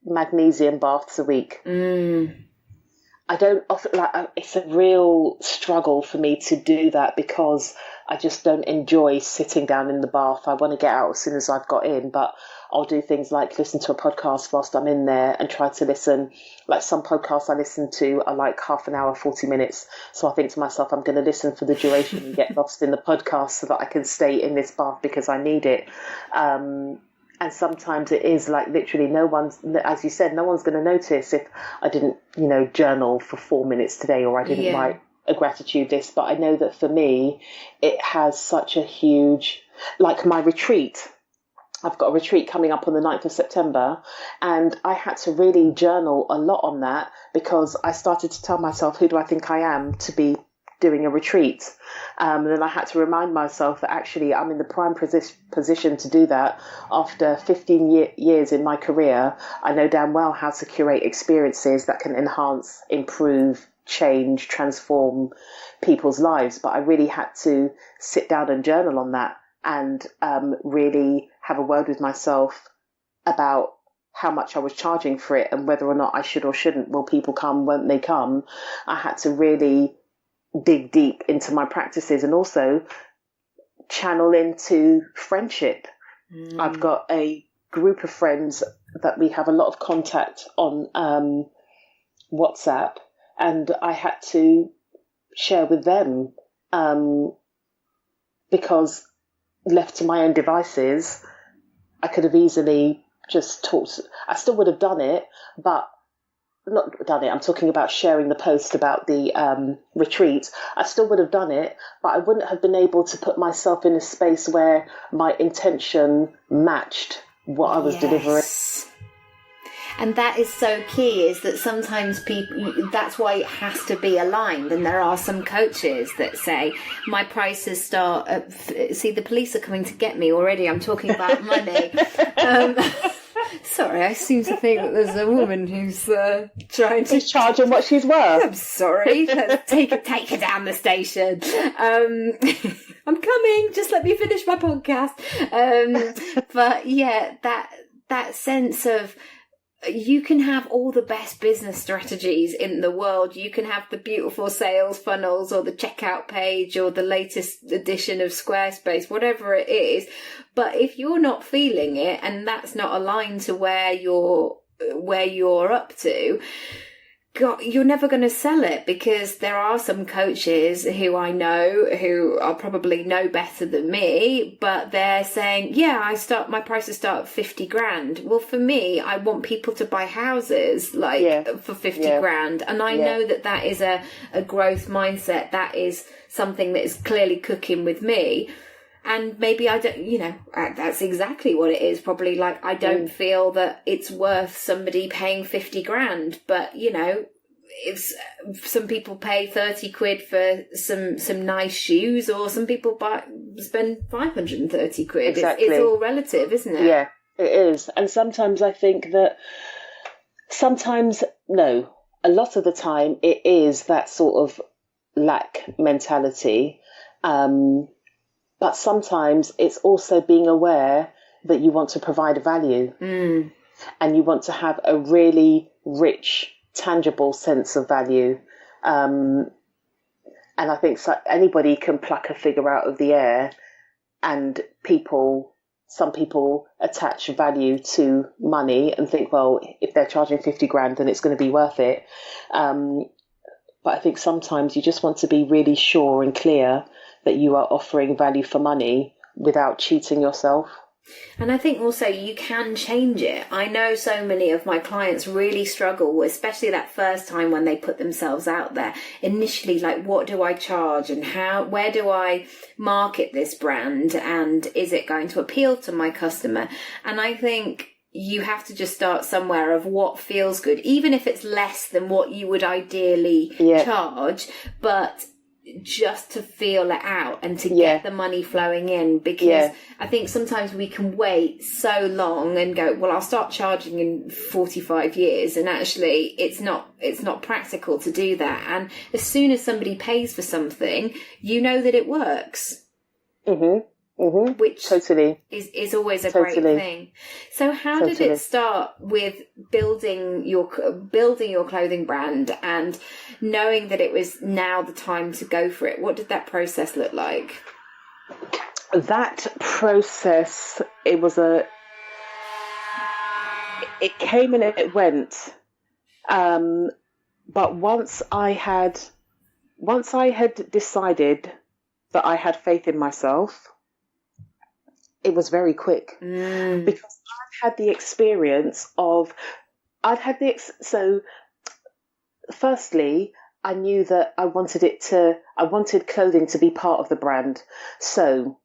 magnesium baths a week. I don't often, it's a real struggle for me to do that because I just don't enjoy sitting down in the bath. I want to get out as soon as I've got in, but I'll do things like listen to a podcast whilst I'm in there and try to listen. Like, some podcasts I listen to are like half an hour, 40 minutes. So I think to myself, I'm going to listen for the duration and get lost in the podcast so that I can stay in this bath because I need it. And sometimes it is like literally as you said, no one's going to notice if I didn't, journal for 4 minutes today, or I didn't write a gratitude list. But I know that for me, it has such a huge, like my retreat. I've got a retreat coming up on the 9th of September, and I had to really journal a lot on that, because I started to tell myself, who do I think I am to be doing a retreat? And then I had to remind myself that actually I'm in the prime position to do that. After 15 years in my career, I know damn well how to curate experiences that can enhance, improve, change, transform people's lives. But I really had to sit down and journal on that, and really have a word with myself about how much I was charging for it, and whether or not I should or shouldn't. Will people come? Won't they come? I had to really dig deep into my practices, and also channel into friendship. I've got a group of friends that we have a lot of contact on WhatsApp, and I had to share with them, because left to my own devices, I could have easily just talked. I still would have done it, but not done it. I'm talking about sharing the post about the retreat. I still would have done it, but I wouldn't have been able to put myself in a space where my intention matched what I was delivering. And that is so key, is that sometimes people, that's why it has to be aligned. And there are some coaches that say, my prices start at, see, the police are coming to get me already. I'm talking about money. Sorry, I seem to think that there's a woman who's trying to... She's charging what she's worth. I'm sorry. Let's take her down the station. I'm coming. Just let me finish my podcast. But yeah, that sense of... You can have all the best business strategies in the world. You can have the beautiful sales funnels, or the checkout page, or the latest edition of Squarespace, whatever it is. But if you're not feeling it, and that's not aligned to where you're up to, God, you're never going to sell it. Because there are some coaches who I know who are probably no better than me, but they're saying, my prices start at 50 grand. Well, for me, I want people to buy houses for 50 grand. And I know that is a growth mindset. That is something that is clearly cooking with me. And maybe I don't, that's exactly what it is. Probably like, I don't feel that it's worth somebody paying 50 grand, but if some people pay 30 quid for some nice shoes, or some people spend 530 quid. Exactly. It's all relative, isn't it? Yeah, it is. And sometimes I think that a lot of the time it is that sort of lack mentality. But sometimes it's also being aware that you want to provide a value, and you want to have a really rich, tangible sense of value. And I think anybody can pluck a figure out of the air, and some people attach value to money and think, well, if they're charging 50 grand, then it's going to be worth it. But I think sometimes you just want to be really sure and clear that you are offering value for money without cheating yourself. And I think also you can change it. I know so many of my clients really struggle, especially that first time when they put themselves out there. Initially, like, what do I charge, and where do I market this brand, and is it going to appeal to my customer? And I think you have to just start somewhere of what feels good, even if it's less than what you would ideally charge, but just to feel it out and to get the money flowing in. Because I think sometimes we can wait so long and go, well, I'll start charging in 45 years. And actually it's not practical to do that. And as soon as somebody pays for something, you know that it works. Which totally is always a great thing. So how did it start with building your clothing brand and knowing that it was now the time to go for it? What did that process look like? That process, it came and it went. But once I had decided that I had faith in myself, it was very quick because I've had the experience of, so firstly, I knew that I wanted clothing to be part of the brand. So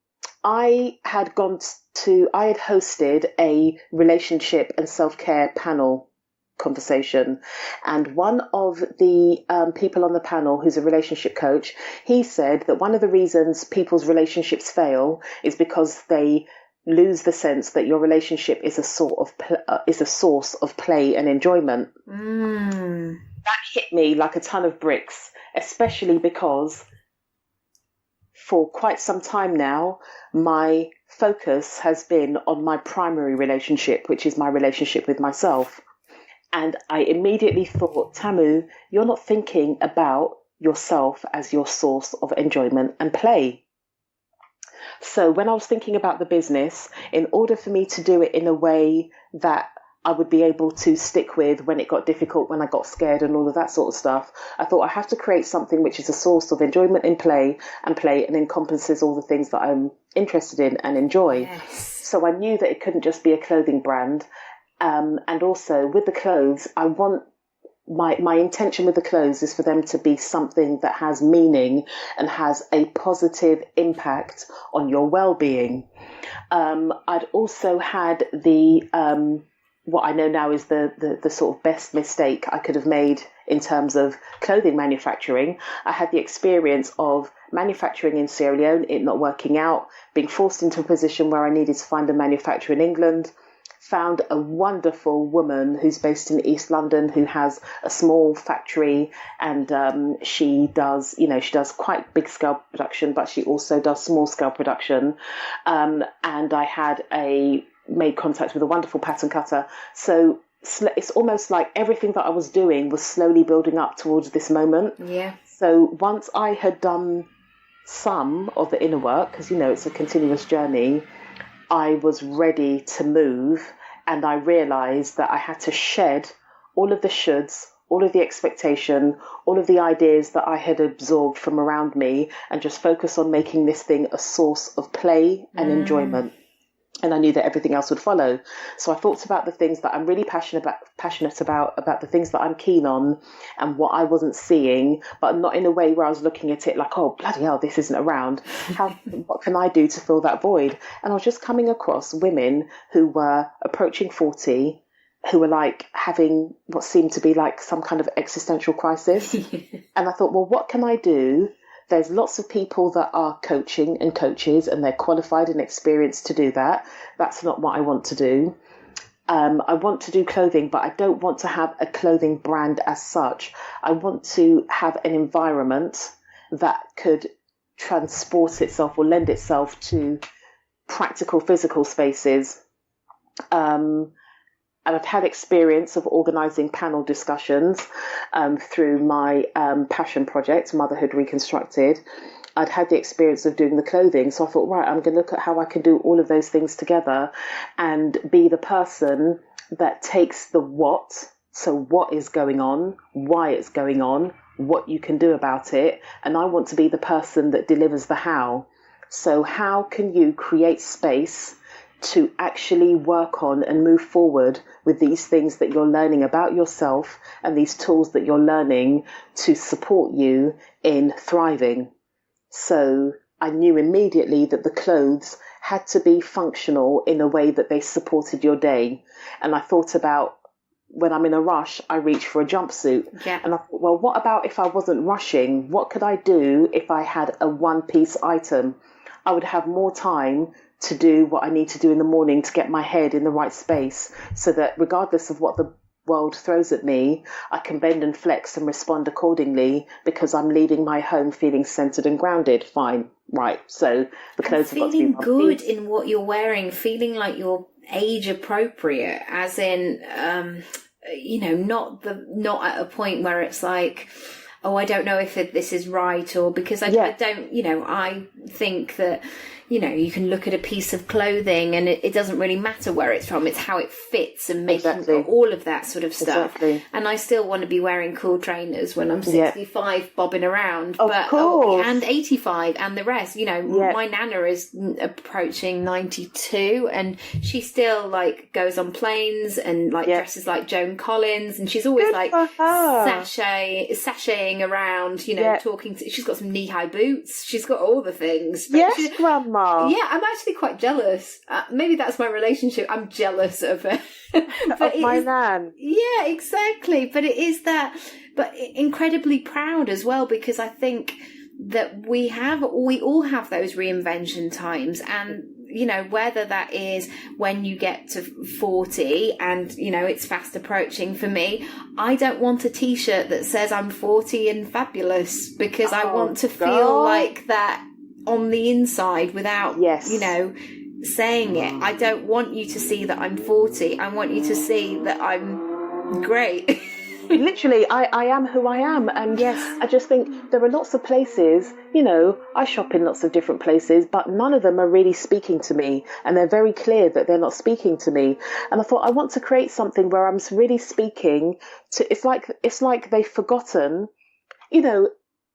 I had hosted a relationship and self-care panel conversation, and one of the people on the panel, who's a relationship coach, he said that one of the reasons people's relationships fail is because they lose the sense that your relationship is a source of play and enjoyment. That hit me like a ton of bricks, especially because for quite some time now, my focus has been on my primary relationship, which is my relationship with myself. And I immediately thought, Tamu, you're not thinking about yourself as your source of enjoyment and play. So when I was thinking about the business, in order for me to do it in a way that I would be able to stick with when it got difficult, when I got scared and all of that sort of stuff, I thought I have to create something which is a source of enjoyment in play and encompasses all the things that I'm interested in and enjoy. Yes. So I knew that it couldn't just be a clothing brand. And also with the clothes, I want my intention with the clothes is for them to be something that has meaning and has a positive impact on your well-being. I'd also had what I know now is the sort of best mistake I could have made in terms of clothing manufacturing. I had the experience of manufacturing in Sierra Leone, it not working out, being forced into a position where I needed to find a manufacturer in England. Found a wonderful woman who's based in East London who has a small factory, and she does quite big scale production, but she also does small scale production. And I had made contact with a wonderful pattern cutter. So it's almost like everything that I was doing was slowly building up towards this moment. Yeah. So once I had done some of the inner work, because it's a continuous journey, I was ready to move, and I realised that I had to shed all of the shoulds, all of the expectation, all of the ideas that I had absorbed from around me, and just focus on making this thing a source of play and enjoyment. And I knew that everything else would follow. So I thought about the things that I'm really passionate about the things that I'm keen on and what I wasn't seeing, but not in a way where I was looking at it like, oh, bloody hell, this isn't around. What can I do to fill that void? And I was just coming across women who were approaching 40, who were like having what seemed to be like some kind of existential crisis. And I thought, well, what can I do? There's lots of people that are coaching and coaches, and they're qualified and experienced to do that. That's not what I want to do. I want to do clothing, but I don't want to have a clothing brand as such. I want to have an environment that could transport itself or lend itself to practical physical spaces. And I've had experience of organising panel discussions through my passion project, Motherhood Reconstructed. I'd had the experience of doing the clothing. So I thought, right, I'm going to look at how I can do all of those things together and be the person that takes the what. So what is going on, why it's going on, what you can do about it. And I want to be the person that delivers the how. So how can you create space to actually work on and move forward with these things that you're learning about yourself and these tools that you're learning to support you in thriving? So I knew immediately that the clothes had to be functional in a way that they supported your day. And I thought about, when I'm in a rush, I reach for a jumpsuit. Yeah. And I thought, well, what about if I wasn't rushing? What could I do if I had a one-piece item? I would have more time to do what I need to do in the morning to get my head in the right space, so that regardless of what the world throws at me, I can bend and flex and respond accordingly, because I'm leaving my home feeling centered and grounded. Fine, right. So the clothes have got to be feeling good in what you're wearing, feeling like you're age appropriate, as in, not at a point where it's like, oh, I don't know if this is right, or because I don't, I think that, you know, you can look at a piece of clothing and it doesn't really matter where it's from. It's how it fits and making all of that sort of stuff. Exactly. And I still want to be wearing cool trainers when I'm 65 bobbing around. Of course. And 85 and the rest. You know, my Nana is approaching 92 and she still like goes on planes and like dresses like Joan Collins, and she's always like sashaying around, you know, talking to, she's got some knee-high boots, she's got all the things. Yes, Grandma. Yeah, I'm actually quite jealous. Maybe that's my relationship. I'm jealous of her. Of my nan. Yeah, exactly. But it is that, but incredibly proud as well, because I think that we all have those reinvention times, and you know, whether that is when you get to 40 and, you know, it's fast approaching. For me, I don't want a t-shirt that says I'm 40 and fabulous, because I want to feel like that on the inside without, you know, saying it. I don't want you to see that I'm 40. I want you to see that I'm great. Literally, I am who I am. And I just think there are lots of places, you know, I shop in lots of different places, but none of them are really speaking to me. And they're very clear that they're not speaking to me. And I thought, I want to create something where I'm really speaking to, it's like they've forgotten, you know,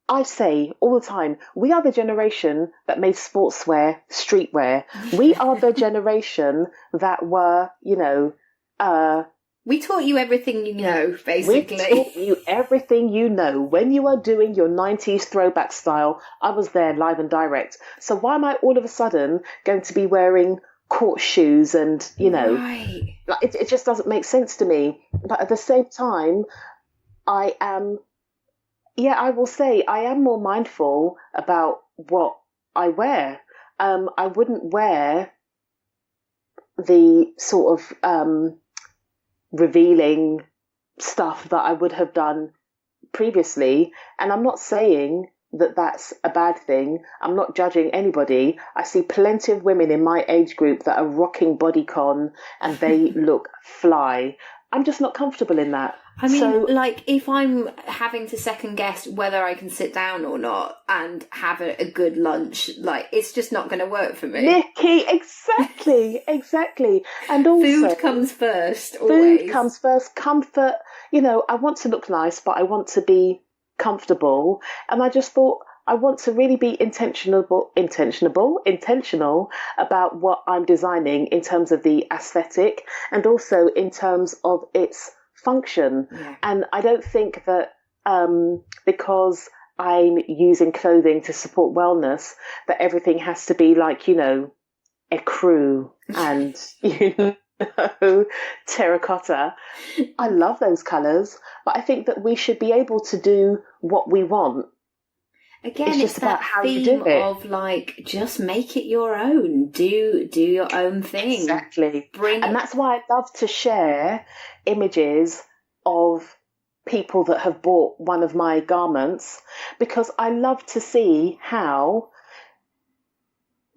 I say all the time, we are the generation that made sportswear streetwear. We are the generation that were, you know, we taught you everything you know, basically. We taught you everything you know. When you are doing your 90s throwback style, I was there live and direct. So why am I all of a sudden going to be wearing court shoes and, you know, like it just doesn't make sense to me. But at the same time, I will say I am more mindful about what I wear. I wouldn't wear the sort of revealing stuff that I would have done previously. And I'm not saying that that's a bad thing. I'm not judging anybody. I see plenty of women in my age group that are rocking bodycon and they look fly. I'm just not comfortable in that. I mean, like, if I'm having to second guess whether I can sit down or not and have a good lunch, like, it's just not going to work for me. Nikki, exactly. And also, food comes first, always. Food comes first, comfort. You know, I want to look nice, but I want to be comfortable. And I just thought, I want to really be intentional about what I'm designing in terms of the aesthetic and also in terms of its function. And I don't think that because I'm using clothing to support wellness that everything has to be like, you know, ecru and, you know, terracotta. I love those colours, but I think that we should be able to do what we want. Again, it's that theme of like, just make it your own. Do your own thing. Exactly. And that's why I love to share images of people that have bought one of my garments, because I love to see how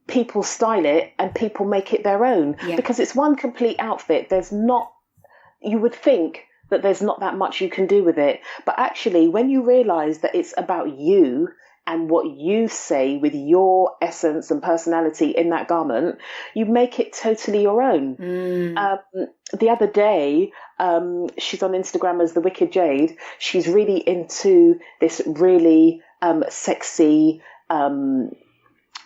people style it and people make it their own. Because it's one complete outfit. You would think that there's not that much you can do with it. But actually, when you realise that it's about you and what you say with your essence and personality in that garment, you make it totally your own. The other day, she's on Instagram as The Wicked Jade. She's really into this really sexy,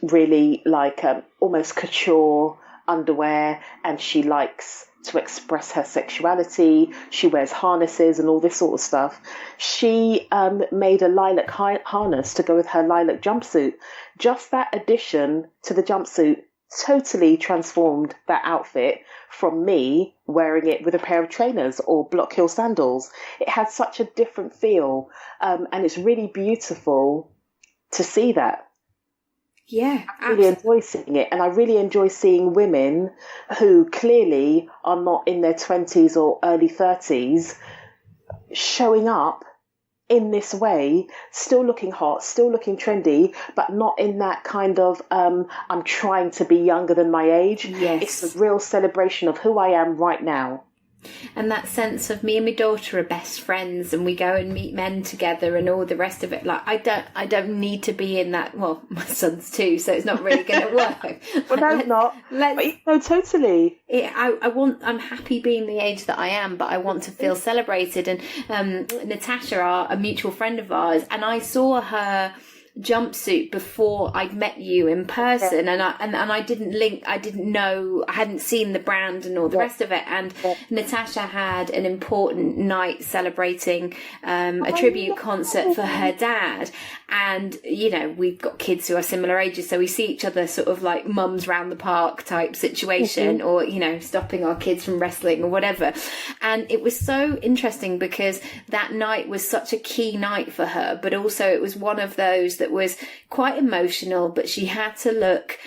really like almost couture underwear, and she likes to express her sexuality. She wears harnesses and all this sort of stuff. She made a lilac harness to go with her lilac jumpsuit. Just that addition to the jumpsuit totally transformed that outfit from me wearing it with a pair of trainers or Block Hill sandals. It had such a different feel, and it's really beautiful to see that. Yeah, I really enjoy seeing it, and I really enjoy seeing women who clearly are not in their 20s or early 30s showing up in this way, still looking hot, still looking trendy, but not in that kind of I'm trying to be younger than my age. Yes. It's a real celebration of who I am right now. And that sense of me and my daughter are best friends, and we go and meet men together and all the rest of it. Like, I don't need to be in that. Well, my son's too, so it's not really going to work. Well, no, not. No, totally. I'm happy being the age that I am, but I want to feel celebrated. And Natasha, a mutual friend of ours, and I saw her jumpsuit before I'd met you in person, and I didn't know, I hadn't seen the brand and all the rest of it, and Natasha had an important night celebrating a tribute concert for her dad, and we've got kids who are similar ages, so we see each other sort of like mums round the park type situation, or stopping our kids from wrestling or whatever. And it was so interesting because that night was such a key night for her, but also it was one of those that was quite emotional, but she had to look,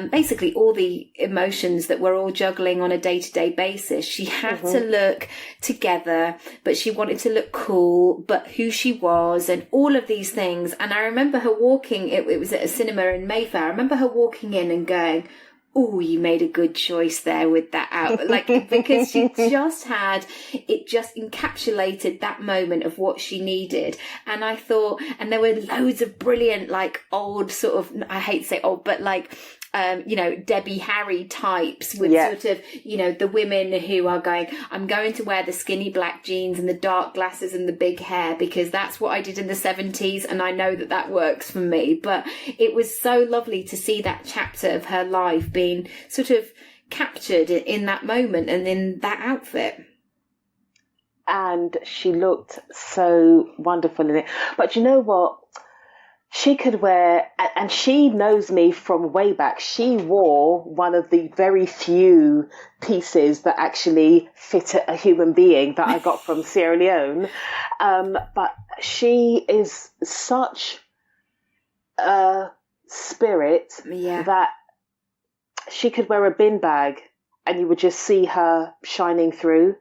basically all the emotions that we're all juggling on a day-to-day basis. She had to look together, but she wanted to look cool, but who she was and all of these things. And I remember her walking, it was at a cinema in Mayfair. I remember her walking in and going, "Oh, you made a good choice there with that out." Like, because she just encapsulated that moment of what she needed. And I thought, and there were loads of brilliant, like old sort of, I hate to say old, but like, Debbie Harry types with sort of, the women who are going, "I'm going to wear the skinny black jeans and the dark glasses and the big hair because that's what I did in the 70s and I know that works for me." But it was so lovely to see that chapter of her life being sort of captured in that moment and in that outfit. And she looked so wonderful in it. But you know what? She could wear, and she knows me from way back, she wore one of the very few pieces that actually fit a human being that I got from Sierra Leone. But she is such a spirit that she could wear a bin bag and you would just see her shining through.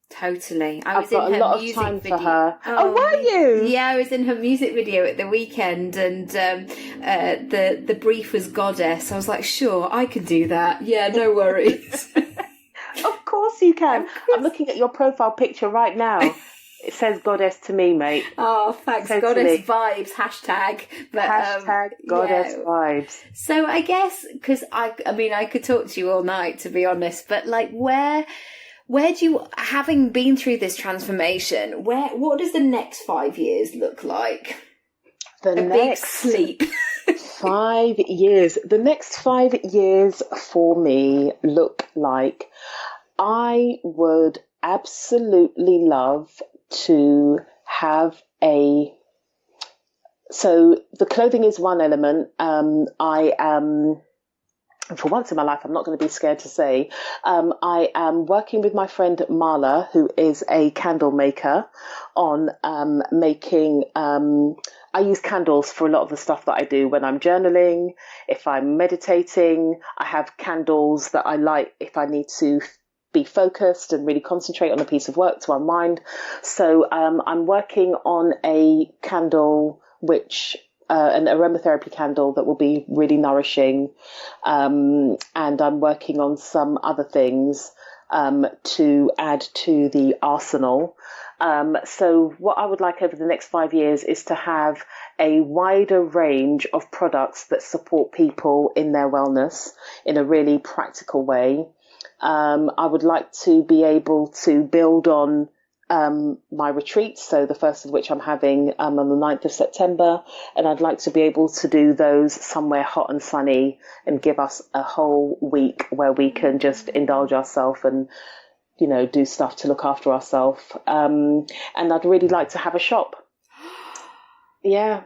Totally. I've got a lot of time for her. Oh, were you? Yeah, I was in her music video at the weekend, and the brief was Goddess. I was like, sure, I can do that. Yeah, no worries. Of course you can. I'm looking at your profile picture right now. It says Goddess to me, mate. Oh, thanks. Totally. Goddess vibes, hashtag. But, hashtag Goddess vibes. So I guess, because I could talk to you all night, to be honest, but like where do you, having been through this transformation, what does the next 5 years look like? Big sleep. 5 years. The next 5 years for me look like I would absolutely love to have so the clothing is one element. I am, for once in my life, I'm not going to be scared to say, I am working with my friend Marla, who is a candle maker, on making, I use candles for a lot of the stuff that I do when I'm journaling, if I'm meditating. I have candles that I light if I need to be focused and really concentrate on a piece of work to unwind. So I'm working on a candle which an aromatherapy candle that will be really nourishing, and I'm working on some other things to add to the arsenal. So what I would like over the next 5 years is to have a wider range of products that support people in their wellness in a really practical way. I would like to be able to build on my retreats, so the first of which I'm having on the 9th of September, and I'd like to be able to do those somewhere hot and sunny and give us a whole week where we can just indulge ourselves and, you know, do stuff to look after ourselves. And I'd really like to have a shop. Yeah,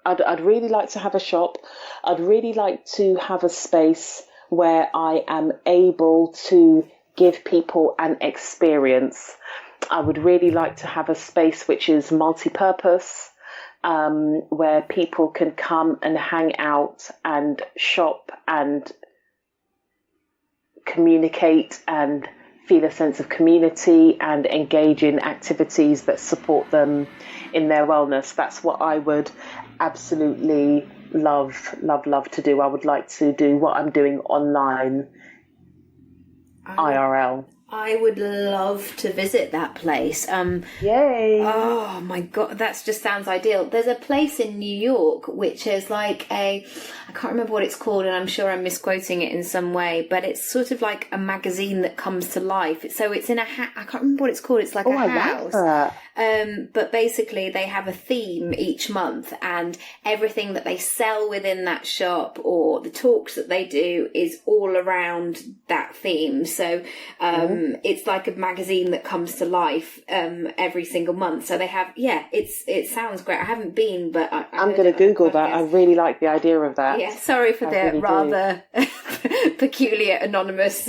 I'd really like to have a shop. I'd really like to have a space where I am able to give people an experience. I would really like to have a space which is multi-purpose, where people can come and hang out and shop and communicate and feel a sense of community and engage in activities that support them in their wellness. That's what I would absolutely love to do. I would like to do what I'm doing online, IRL. I would love to visit that place. Yay! Oh my God, that just sounds ideal. There's a place in New York which is like I can't remember what it's called, and I'm sure I'm misquoting it in some way, but it's sort of like a magazine that comes to life. So it's in I can't remember what it's called. It's like a house. Like that. But basically they have a theme each month, and everything that they sell within that shop or the talks that they do is all around that theme. So it's like a magazine that comes to life every single month. So they have, it sounds great. I haven't been, but I'm going to Google that. I really like the idea of that. Yeah, sorry for the rather peculiar anonymous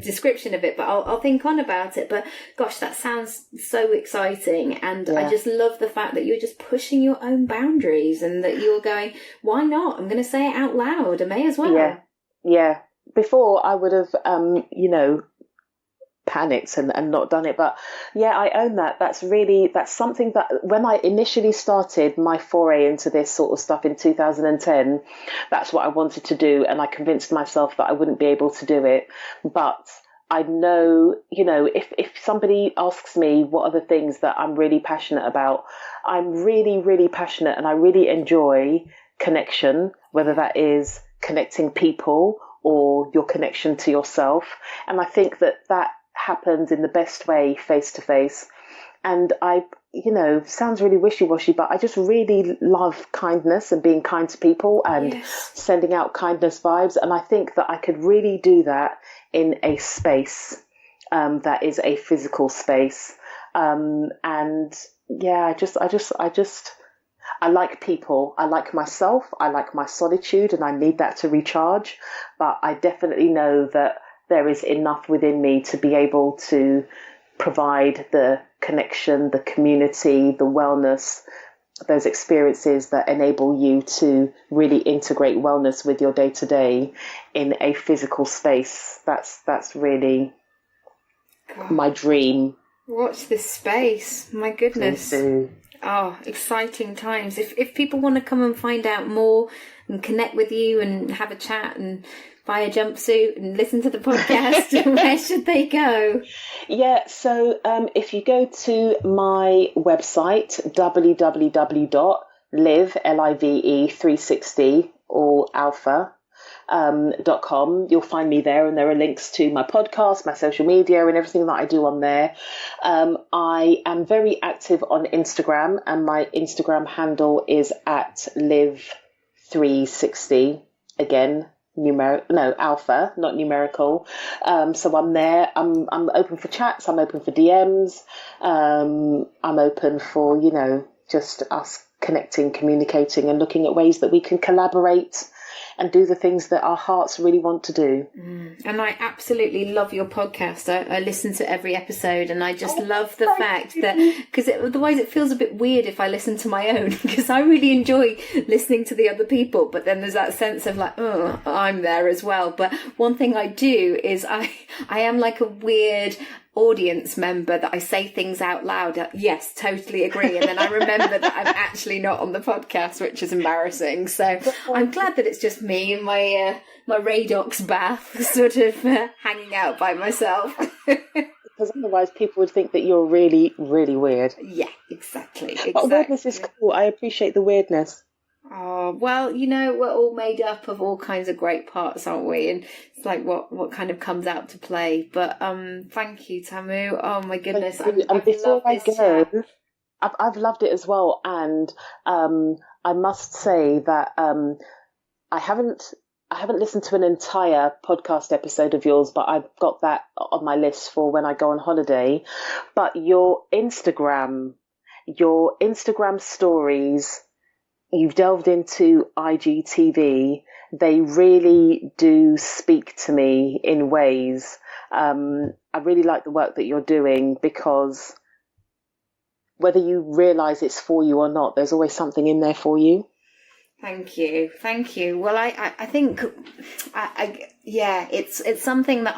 description of it, but I'll think on about it. But gosh, that sounds so exciting, and I just love the fact that you're just pushing your own boundaries, and that you're going, why not? I'm going to say it out loud. I may as well. Yeah. Before I would have, panicked and not done it, but I own that. That's something that when I initially started my foray into this sort of stuff in 2010, that's what I wanted to do, and I convinced myself that I wouldn't be able to do it. But I know, if somebody asks me what are the things that I'm really passionate about, I'm really, really passionate, and I really enjoy connection, whether that is connecting people or your connection to yourself. And I think that happens in the best way face to face. And sounds really wishy-washy, but I just really love kindness and being kind to people and sending out kindness vibes. And I think that I could really do that in a space that is a physical space. I like people. I like myself. I like my solitude, and I need that to recharge. But I definitely know that there is enough within me to be able to provide the connection, the community, the wellness, those experiences that enable you to really integrate wellness with your day-to-day in a physical space. That's really my dream. Watch this space. My goodness. Oh, exciting times. If people want to come and find out more and connect with you and have a chat and buy a jumpsuit and listen to the podcast, where should they go? Yeah, so if you go to my website, www.live360 or alpha.com, you'll find me there, and there are links to my podcast, my social media, and everything that I do on there. I am very active on Instagram, and my Instagram handle is at live360. Again, alpha, not numerical. So I'm there. I'm open for chats. I'm open for DMs. I'm open for, just us connecting, communicating, and looking at ways that we can collaborate and do the things that our hearts really want to do. And I absolutely love your podcast. I listen to every episode, and I just love the fact that, because otherwise it feels a bit weird if I listen to my own, because I really enjoy listening to the other people, but then there's that sense of like, oh, I'm there as well. But one thing I do is I am like a weird audience member that I say things out loud. Yes, totally agree. And then I remember that I'm actually not on the podcast, which is embarrassing. So I'm glad that it's just me in my Radox bath, sort of hanging out by myself. Because otherwise people would think that you're really, really weird. Yeah, exactly. But weirdness is cool. I appreciate the weirdness. Oh, well, we're all made up of all kinds of great parts, aren't we? And it's like what kind of comes out to play. But thank you, Tamu. Oh my goodness. And before I go, I've loved it as well. And I must say that I haven't listened to an entire podcast episode of yours, but I've got that on my list for when I go on holiday. But your Instagram stories, you've delved into IGTV. They really do speak to me in ways. I really like the work that you're doing, because whether you realise it's for you or not, there's always something in there for you. Thank you. Well, I think, it's something that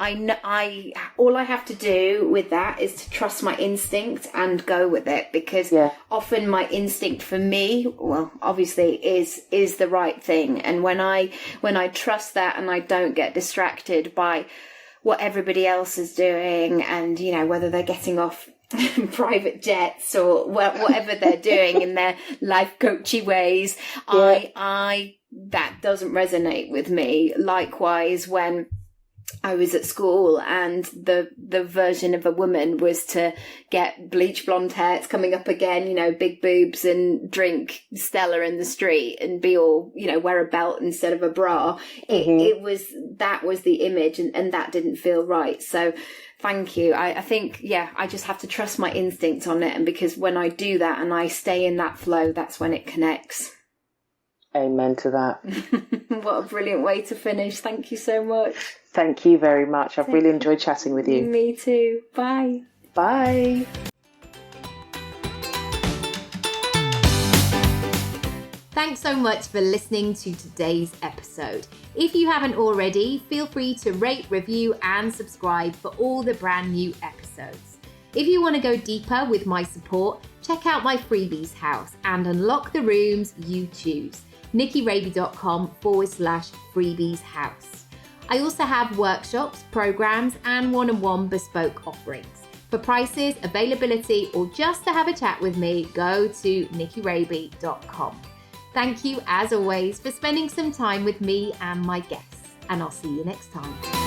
all I have to do with that is to trust my instinct and go with it, because often my instinct for me, well, obviously is the right thing. And when I trust that, and I don't get distracted by what everybody else is doing, and, you know, whether they're getting off private jets or whatever they're doing in their life coachy ways. I that doesn't resonate with me. Likewise, when I was at school and the version of a woman was to get bleach blonde hair, it's coming up again, you know, big boobs, and drink Stella in the street and be all, you know, wear a belt instead of a bra. That was the image, and that didn't feel right. So thank you. I think, I just have to trust my instinct on it. And because when I do that and I stay in that flow, that's when it connects. Amen to that. What a brilliant way to finish. Thank you so much. Thank you very much. I've really enjoyed chatting with you. Me too. Bye. Bye. Thanks so much for listening to today's episode. If you haven't already, feel free to rate, review, and subscribe for all the brand new episodes. If you want to go deeper with my support, check out my freebies house and unlock the rooms you choose. nickyraby.com/freebies house. I also have workshops, programs, and one-on-one bespoke offerings. For prices, availability, or just to have a chat with me, go to nickyraby.com. Thank you, as always, for spending some time with me and my guests, and I'll see you next time.